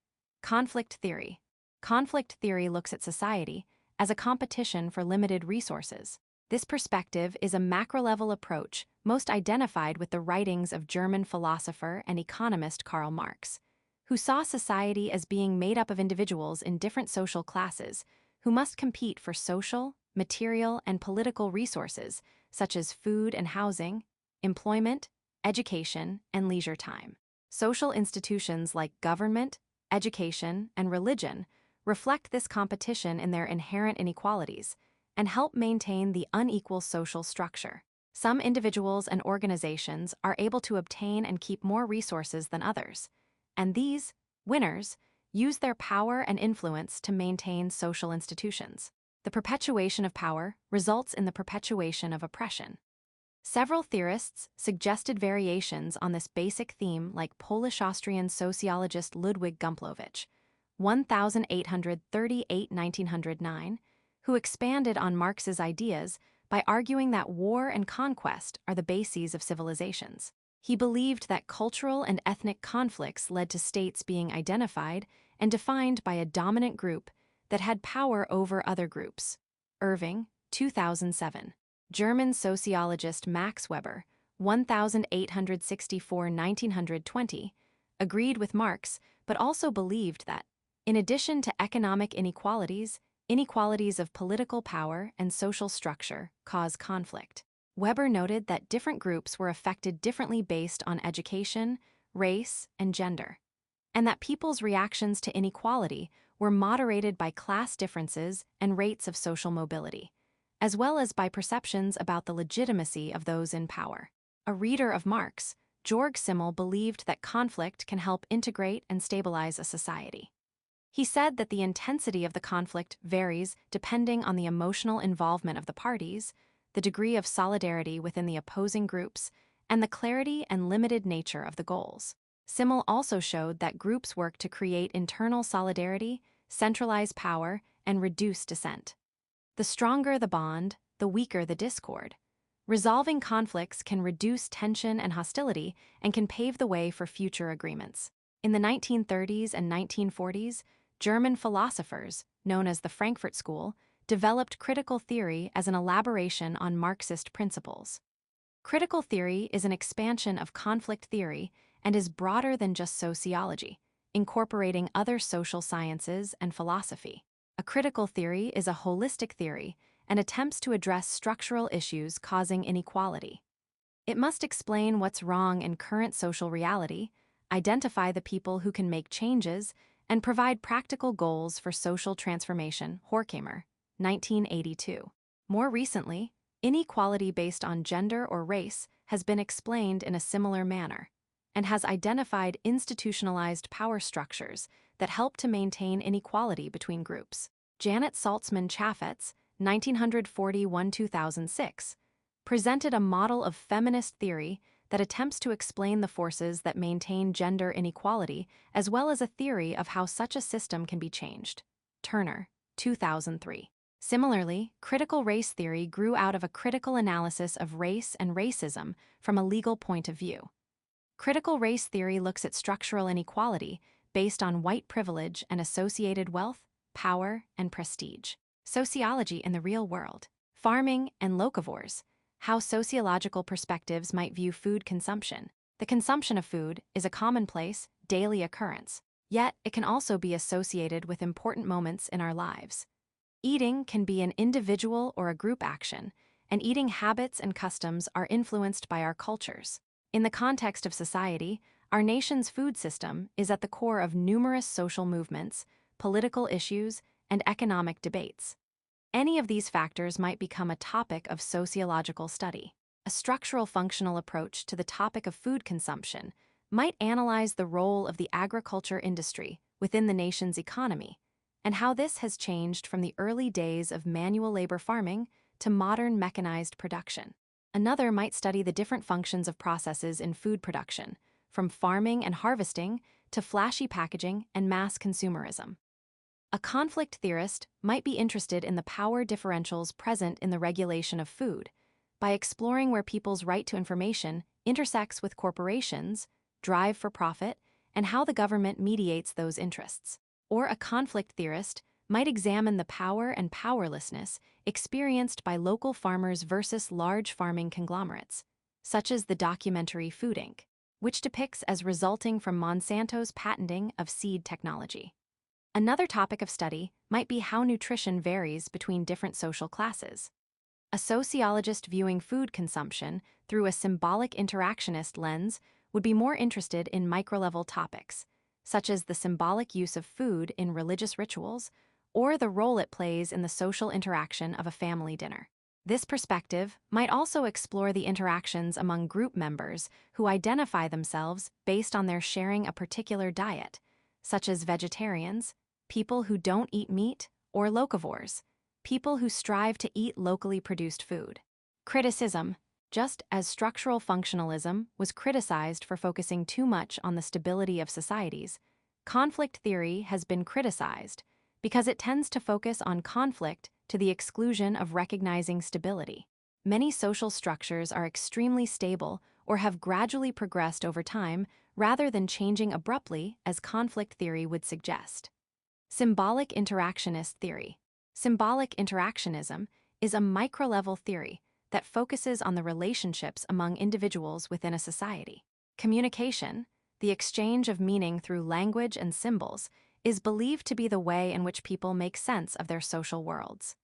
Conflict theory. Conflict theory looks at society as a competition for limited resources. This perspective is a macro-level approach most identified with the writings of German philosopher and economist Karl Marx, who saw society as being made up of individuals in different social classes who must compete for social, material, and political resources such as food and housing, employment, education, and leisure time. Social institutions like government, education, and religion reflect this competition in their inherent inequalities and help maintain the unequal social structure. Some individuals and organizations are able to obtain and keep more resources than others, and these winners use their power and influence to maintain social institutions. The perpetuation of power results in the perpetuation of oppression. Several theorists suggested variations on this basic theme, like Polish-Austrian sociologist Ludwig Gumplowicz, 1838–1909, who expanded on Marx's ideas by arguing that war and conquest are the bases of civilizations. He believed that cultural and ethnic conflicts led to states being identified and defined by a dominant group that had power over other groups. Irving, 2007. German sociologist Max Weber, 1864–1920, agreed with Marx but also believed that, in addition to economic inequalities, inequalities of political power and social structure cause conflict. Weber noted that different groups were affected differently based on education, race, and gender, and that people's reactions to inequality were moderated by class differences and rates of social mobility, as well as by perceptions about the legitimacy of those in power. A reader of Marx, Georg Simmel believed that conflict can help integrate and stabilize a society. He said that the intensity of the conflict varies depending on the emotional involvement of the parties, the degree of solidarity within the opposing groups, and the clarity and limited nature of the goals. Simmel also showed that groups work to create internal solidarity, centralize power, and reduce dissent. The stronger the bond, the weaker the discord. Resolving conflicts can reduce tension and hostility and can pave the way for future agreements. In the 1930s and 1940s, German philosophers, known as the Frankfurt School, developed critical theory as an elaboration on Marxist principles. Critical theory is an expansion of conflict theory and is broader than just sociology, incorporating other social sciences and philosophy. A critical theory is a holistic theory and attempts to address structural issues causing inequality. It must explain what's wrong in current social reality, identify the people who can make changes, and provide practical goals for social transformation. Horkheimer, 1982. More recently, inequality based on gender or race has been explained in a similar manner and has identified institutionalized power structures that help to maintain inequality between groups. Janet Saltzman Chaffetz, 1941–2006, presented a model of feminist theory that attempts to explain the forces that maintain gender inequality, as well as a theory of how such a system can be changed. Turner, 2003. Similarly, critical race theory grew out of a critical analysis of race and racism from a legal point of view. Critical race theory looks at structural inequality based on white privilege and associated wealth, power, and prestige. Sociology in the real world. Farming and locavores. How sociological perspectives might view food consumption. The consumption of food is a commonplace, daily occurrence, yet it can also be associated with important moments in our lives. Eating can be an individual or a group action, and eating habits and customs are influenced by our cultures. In the context of society, our nation's food system is at the core of numerous social movements, political issues, and economic debates. Any of these factors might become a topic of sociological study. A structural functional approach to the topic of food consumption might analyze the role of the agriculture industry within the nation's economy, and how this has changed from the early days of manual labor farming to modern mechanized production. Another might study the different functions of processes in food production, from farming and harvesting to flashy packaging and mass consumerism. A conflict theorist might be interested in the power differentials present in the regulation of food, by exploring where people's right to information intersects with corporations, drive for profit, and how the government mediates those interests. Or a conflict theorist might examine the power and powerlessness experienced by local farmers versus large farming conglomerates, such as the documentary Food Inc., which depicts as resulting from Monsanto's patenting of seed technology. Another topic of study might be how nutrition varies between different social classes. A sociologist viewing food consumption through a symbolic interactionist lens would be more interested in micro-level topics, such as the symbolic use of food in religious rituals or the role it plays in the social interaction of a family dinner. This perspective might also explore the interactions among group members who identify themselves based on their sharing a particular diet, such as vegetarians, people who don't eat meat, or locavores, people who strive to eat locally produced food. Criticism. Just as structural functionalism was criticized for focusing too much on the stability of societies, conflict theory has been criticized because it tends to focus on conflict to the exclusion of recognizing stability. Many social structures are extremely stable or have gradually progressed over time rather than changing abruptly as conflict theory would suggest. Symbolic interactionist theory. Symbolic interactionism is a micro-level theory that focuses on the relationships among individuals within a society. Communication, the exchange of meaning through language and symbols, is believed to be the way in which people make sense of their social worlds.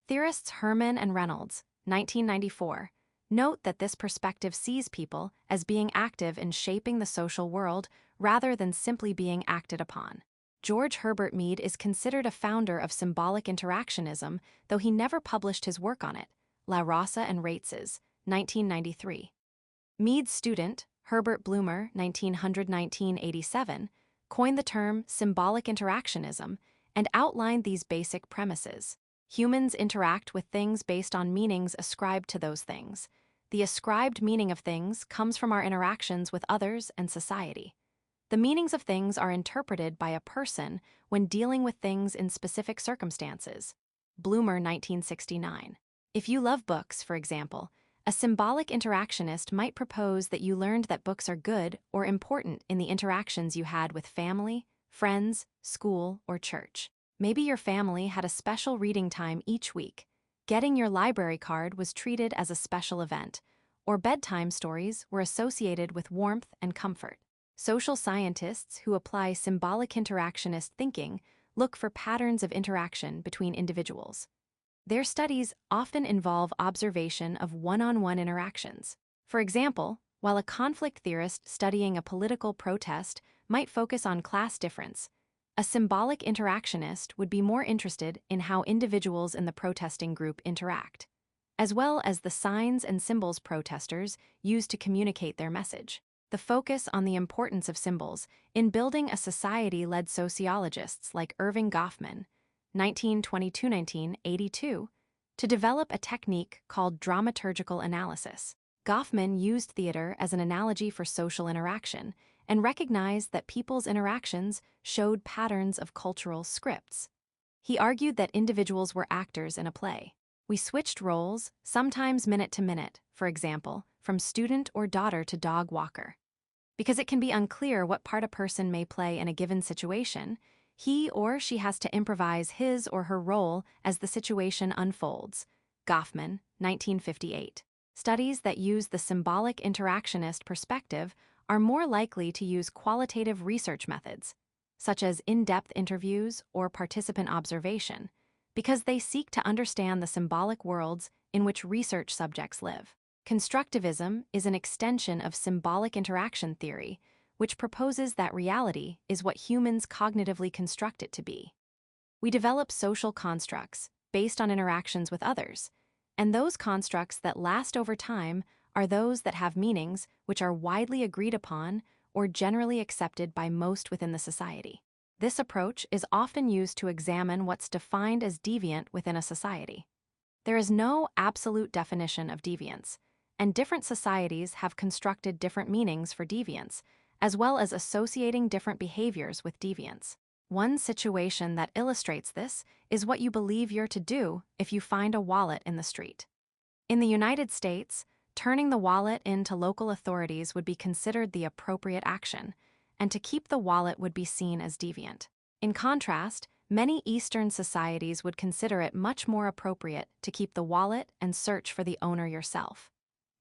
Theorists Herman and Reynolds, 1994, note that this perspective sees people as being active in shaping the social world rather than simply being acted upon. George Herbert Mead is considered a founder of symbolic interactionism, though he never published his work on it. La Rosa and Races, 1993. Mead's student, Herbert Bloomer, 1987, coined the term symbolic interactionism and outlined these basic premises. Humans interact with things based on meanings ascribed to those things. The ascribed meaning of things comes from our interactions with others and society. The meanings of things are interpreted by a person when dealing with things in specific circumstances. Bloomer, 1969. If you love books, for example, a symbolic interactionist might propose that you learned that books are good or important in the interactions you had with family, friends, school, or church. Maybe your family had a special reading time each week. Getting your library card was treated as a special event, or bedtime stories were associated with warmth and comfort. Social scientists who apply symbolic interactionist thinking look for patterns of interaction between individuals. Their studies often involve observation of one-on-one interactions. For example, while a conflict theorist studying a political protest might focus on class difference, a symbolic interactionist would be more interested in how individuals in the protesting group interact, as well as the signs and symbols protesters use to communicate their message. The focus on the importance of symbols in building a society led sociologists like Irving Goffman, 1922-1982, to develop a technique called dramaturgical analysis. Goffman used theater as an analogy for social interaction and recognized that people's interactions showed patterns of cultural scripts. He argued that individuals were actors in a play. We switched roles, sometimes minute to minute, for example, from student or daughter to dog walker. Because it can be unclear what part a person may play in a given situation, he or she has to improvise his or her role as the situation unfolds. Goffman, 1958. Studies that use the symbolic interactionist perspective are more likely to use qualitative research methods, such as in-depth interviews or participant observation, because they seek to understand the symbolic worlds in which research subjects live. Constructivism is an extension of symbolic interaction theory, which proposes that reality is what humans cognitively construct it to be. We develop social constructs based on interactions with others, and those constructs that last over time are those that have meanings which are widely agreed upon or generally accepted by most within the society. This approach is often used to examine what's defined as deviant within a society. There is no absolute definition of deviance, and different societies have constructed different meanings for deviance, as well as associating different behaviors with deviance. One situation that illustrates this is what you believe you're to do if you find a wallet in the street. In the United States, turning the wallet in to local authorities would be considered the appropriate action, and to keep the wallet would be seen as deviant. In contrast, many Eastern societies would consider it much more appropriate to keep the wallet and search for the owner yourself.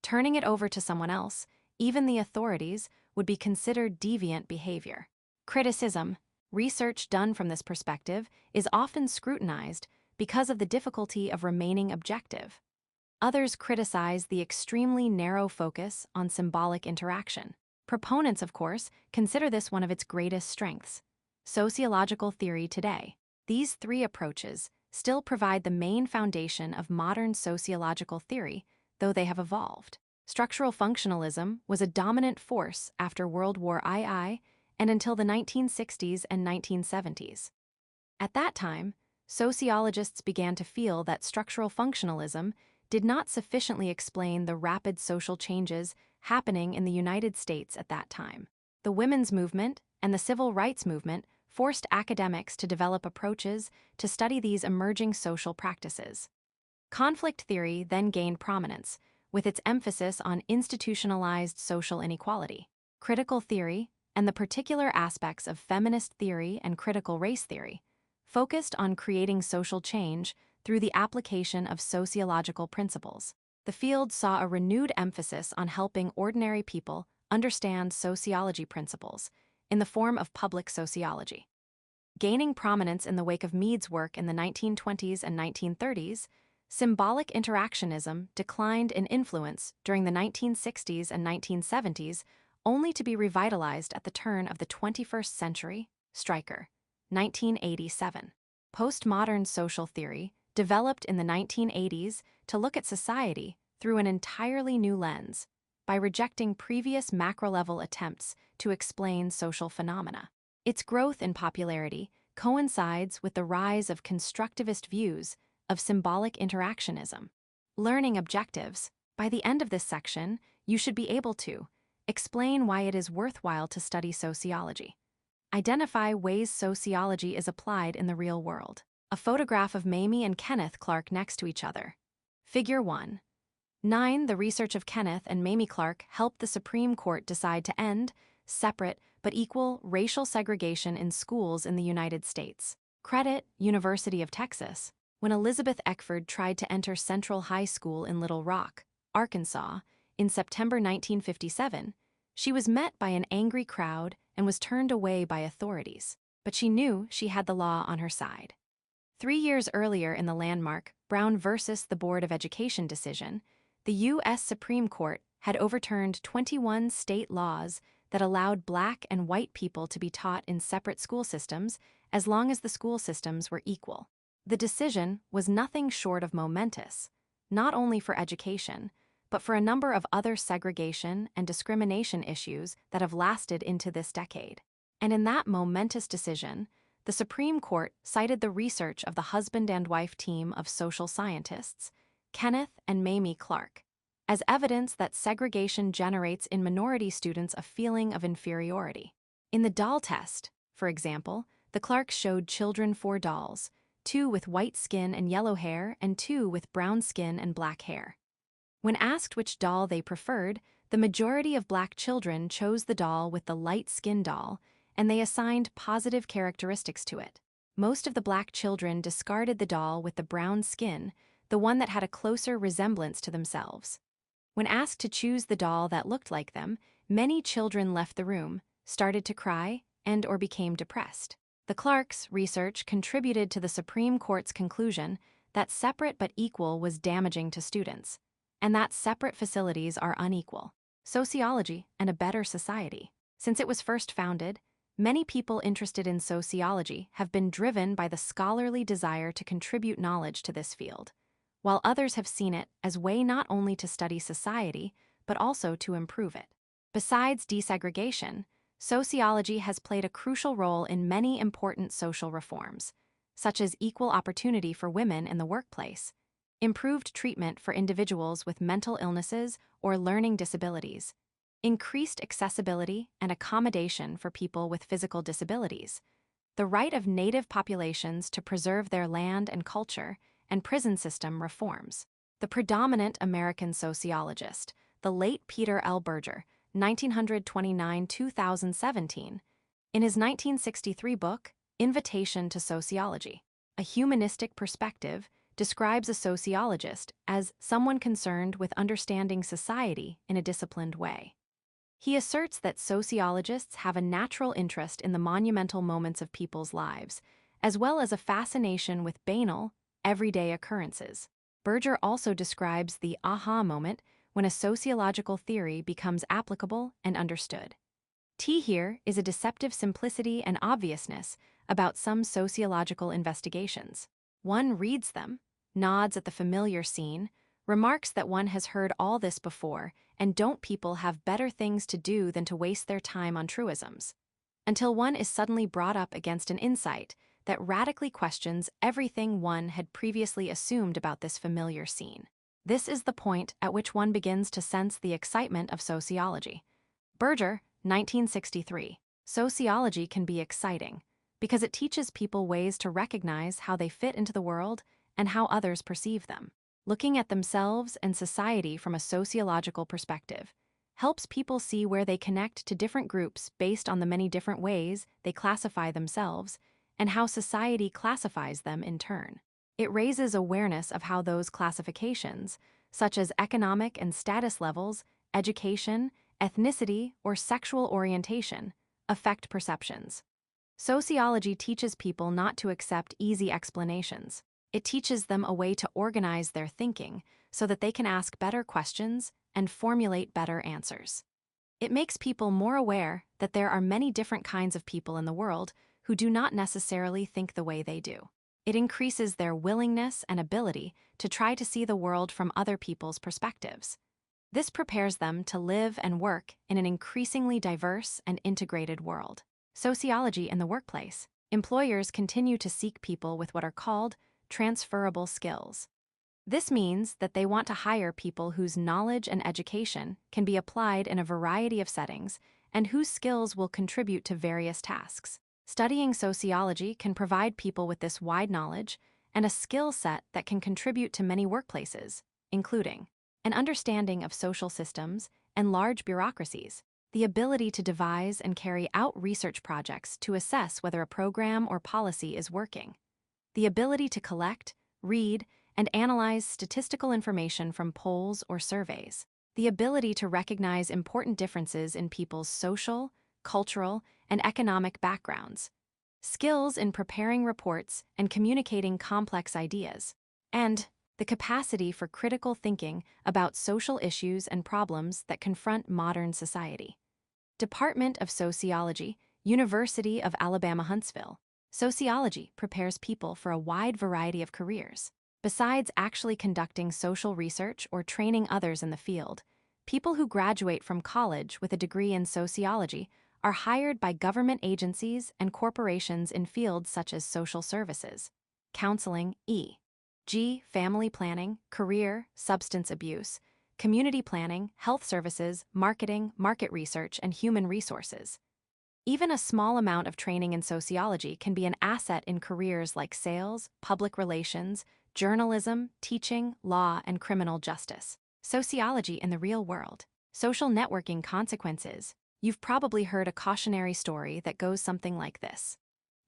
Turning it over to someone else, even the authorities, would be considered deviant behavior. Criticism. Research done from this perspective is often scrutinized because of the difficulty of remaining objective. Others criticize the extremely narrow focus on symbolic interaction. Proponents, of course, consider this one of its greatest strengths. Sociological theory today. These three approaches still provide the main foundation of modern sociological theory, though they have evolved. Structural functionalism was a dominant force after World War II and until the 1960s and 1970s. At that time, sociologists began to feel that structural functionalism did not sufficiently explain the rapid social changes happening in the United States at that time. The women's movement and the civil rights movement forced academics to develop approaches to study these emerging social practices. Conflict theory then gained prominence, with its emphasis on institutionalized social inequality. Critical theory, and the particular aspects of feminist theory and critical race theory, focused on creating social change through the application of sociological principles. The field saw a renewed emphasis on helping ordinary people understand sociology principles in the form of public sociology. Gaining prominence in the wake of Mead's work in the 1920s and 1930s, symbolic interactionism declined in influence during the 1960s and 1970s, only to be revitalized at the turn of the 21st century. Stryker, 1987. Postmodern social theory developed in the 1980s to look at society through an entirely new lens, by rejecting previous macro-level attempts to explain social phenomena. Its growth in popularity coincides with the rise of constructivist views of symbolic interactionism. Learning objectives. By the end of this section, you should be able to explain why it is worthwhile to study sociology. Identify ways sociology is applied in the real world. A photograph of Mamie and Kenneth Clark next to each other. Figure 1. 9. The research of Kenneth and Mamie Clark helped the Supreme Court decide to end separate but equal racial segregation in schools in the United States. Credit, University of Texas. When Elizabeth Eckford tried to enter Central High School in Little Rock, Arkansas, in September 1957, she was met by an angry crowd and was turned away by authorities, but she knew she had the law on her side. 3 years earlier in the landmark Brown versus the Board of Education decision, the U.S. Supreme Court had overturned 21 state laws that allowed Black and white people to be taught in separate school systems as long as the school systems were equal. The decision was nothing short of momentous, not only for education, but for a number of other segregation and discrimination issues that have lasted into this decade. And in that momentous decision, the Supreme Court cited the research of the husband and wife team of social scientists, Kenneth and Mamie Clark, as evidence that segregation generates in minority students a feeling of inferiority. In the doll test, for example, the Clarks showed children 4 dolls, 2 with white skin and yellow hair and 2 with brown skin and black hair. When asked which doll they preferred, the majority of black children chose the doll with the light skin doll, and they assigned positive characteristics to it. Most of the black children discarded the doll with the brown skin, the one that had a closer resemblance to themselves. When asked to choose the doll that looked like them, many children left the room, started to cry, and/or became depressed. The Clarks' research contributed to the Supreme Court's conclusion that separate but equal was damaging to students, and that separate facilities are unequal. Sociology and a Better Society. Since it was first founded, many people interested in sociology have been driven by the scholarly desire to contribute knowledge to this field, while others have seen it as a way not only to study society, but also to improve it. Besides desegregation, sociology has played a crucial role in many important social reforms, such as equal opportunity for women in the workplace, improved treatment for individuals with mental illnesses or learning disabilities, increased accessibility and accommodation for people with physical disabilities, the right of native populations to preserve their land and culture, and prison system reforms. The predominant American sociologist, the late Peter L. Berger, 1929-2017, in his 1963 book, Invitation to Sociology, A Humanistic Perspective, describes a sociologist as someone concerned with understanding society in a disciplined way. He asserts that sociologists have a natural interest in the monumental moments of people's lives, as well as a fascination with banal, everyday occurrences. Berger also describes the aha moment when a sociological theory becomes applicable and understood. Here is a deceptive simplicity and obviousness about some sociological investigations. One reads them, nods at the familiar scene, remarks that one has heard all this before, and don't people have better things to do than to waste their time on truisms? Until one is suddenly brought up against an insight that radically questions everything one had previously assumed about this familiar scene. This is the point at which one begins to sense the excitement of sociology. Berger, 1963. Sociology can be exciting because it teaches people ways to recognize how they fit into the world and how others perceive them. Looking at themselves and society from a sociological perspective helps people see where they connect to different groups based on the many different ways they classify themselves and how society classifies them in turn. It raises awareness of how those classifications, such as economic and status levels, education, ethnicity, or sexual orientation, affect perceptions. Sociology teaches people not to accept easy explanations. It teaches them a way to organize their thinking so that they can ask better questions and formulate better answers. It makes people more aware that there are many different kinds of people in the world who do not necessarily think the way they do. It increases their willingness and ability to try to see the world from other people's perspectives. This prepares them to live and work in an increasingly diverse and integrated world. Sociology in the workplace. Employers continue to seek people with what are called transferable skills. This means that they want to hire people whose knowledge and education can be applied in a variety of settings and whose skills will contribute to various tasks. Studying sociology can provide people with this wide knowledge and a skill set that can contribute to many workplaces, including an understanding of social systems and large bureaucracies, the ability to devise and carry out research projects to assess whether a program or policy is working, the ability to collect, read, and analyze statistical information from polls or surveys, the ability to recognize important differences in people's social, cultural, and economic backgrounds, skills in preparing reports and communicating complex ideas, and the capacity for critical thinking about social issues and problems that confront modern society. Department of Sociology, University of Alabama Huntsville. Sociology prepares people for a wide variety of careers. Besides actually conducting social research or training others in the field, people who graduate from college with a degree in sociology are hired by government agencies and corporations in fields such as social services, counseling, e.g., family planning, career, substance abuse, community planning, health services, marketing, market research, and human resources. Even a small amount of training in sociology can be an asset in careers like sales, public relations, journalism, teaching, law, and criminal justice. Sociology in the real world. Social networking consequences. You've probably heard a cautionary story that goes something like this.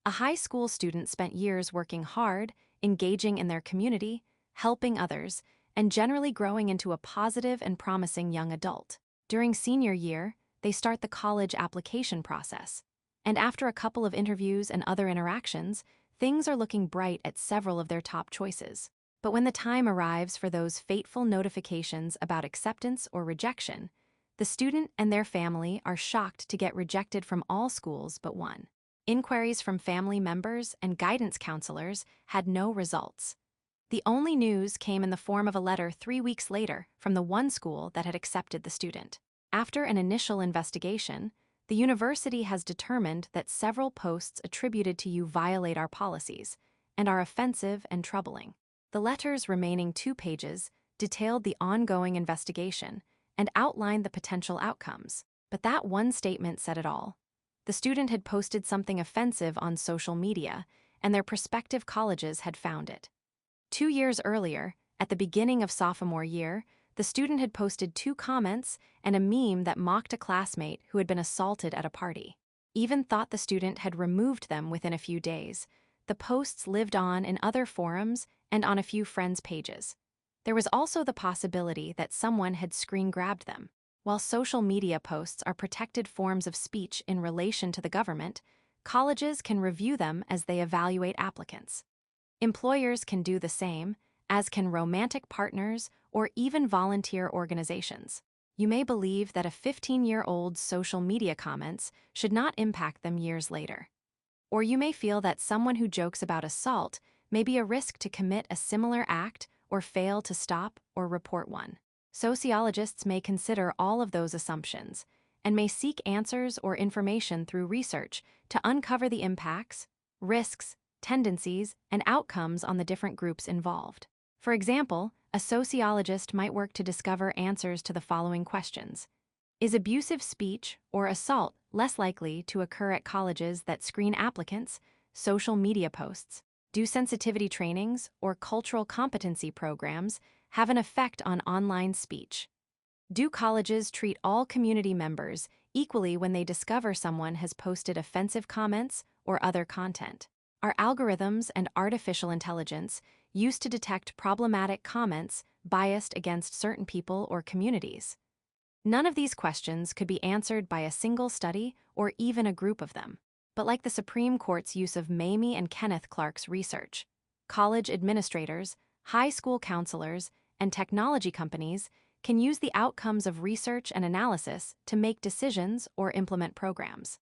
A high school student spent years working hard, engaging in their community, helping others, and generally growing into a positive and promising young adult. During senior year, they start the college application process, and after a couple of interviews and other interactions, things are looking bright at several of their top choices. But when the time arrives for those fateful notifications about acceptance or rejection, the student and their family are shocked to get rejected from all schools but one. Inquiries from family members and guidance counselors had no results. The only news came in the form of a letter 3 weeks later from the one school that had accepted the student. After an initial investigation, the university has determined that several posts attributed to you violate our policies and are offensive and troubling. The letter's remaining 2 pages detailed the ongoing investigation and outlined the potential outcomes. But that one statement said it all. The student had posted something offensive on social media, and their prospective colleges had found it. 2 years earlier, at the beginning of sophomore year, the student had posted 2 comments and a meme that mocked a classmate who had been assaulted at a party. Even thought the student had removed them within a few days. The posts lived on in other forums and on a few friends' pages. There was also the possibility that someone had screen grabbed them. While social media posts are protected forms of speech in relation to the government, colleges can review them as they evaluate applicants. Employers can do the same, as can romantic partners or even volunteer organizations. You may believe that a 15-year-old's social media comments should not impact them years later. Or you may feel that someone who jokes about assault may be a risk to commit a similar act or fail to stop or report one. Sociologists may consider all of those assumptions and may seek answers or information through research to uncover the impacts, risks, tendencies, and outcomes on the different groups involved. For example, a sociologist might work to discover answers to the following questions. Is abusive speech or assault less likely to occur at colleges that screen applicants, social media posts? Do sensitivity trainings or cultural competency programs have an effect on online speech? Do colleges treat all community members equally when they discover someone has posted offensive comments or other content? Are algorithms and artificial intelligence used to detect problematic comments biased against certain people or communities? None of these questions could be answered by a single study or even a group of them. But like the Supreme Court's use of Mamie and Kenneth Clark's research, college administrators, high school counselors, and technology companies can use the outcomes of research and analysis to make decisions or implement programs.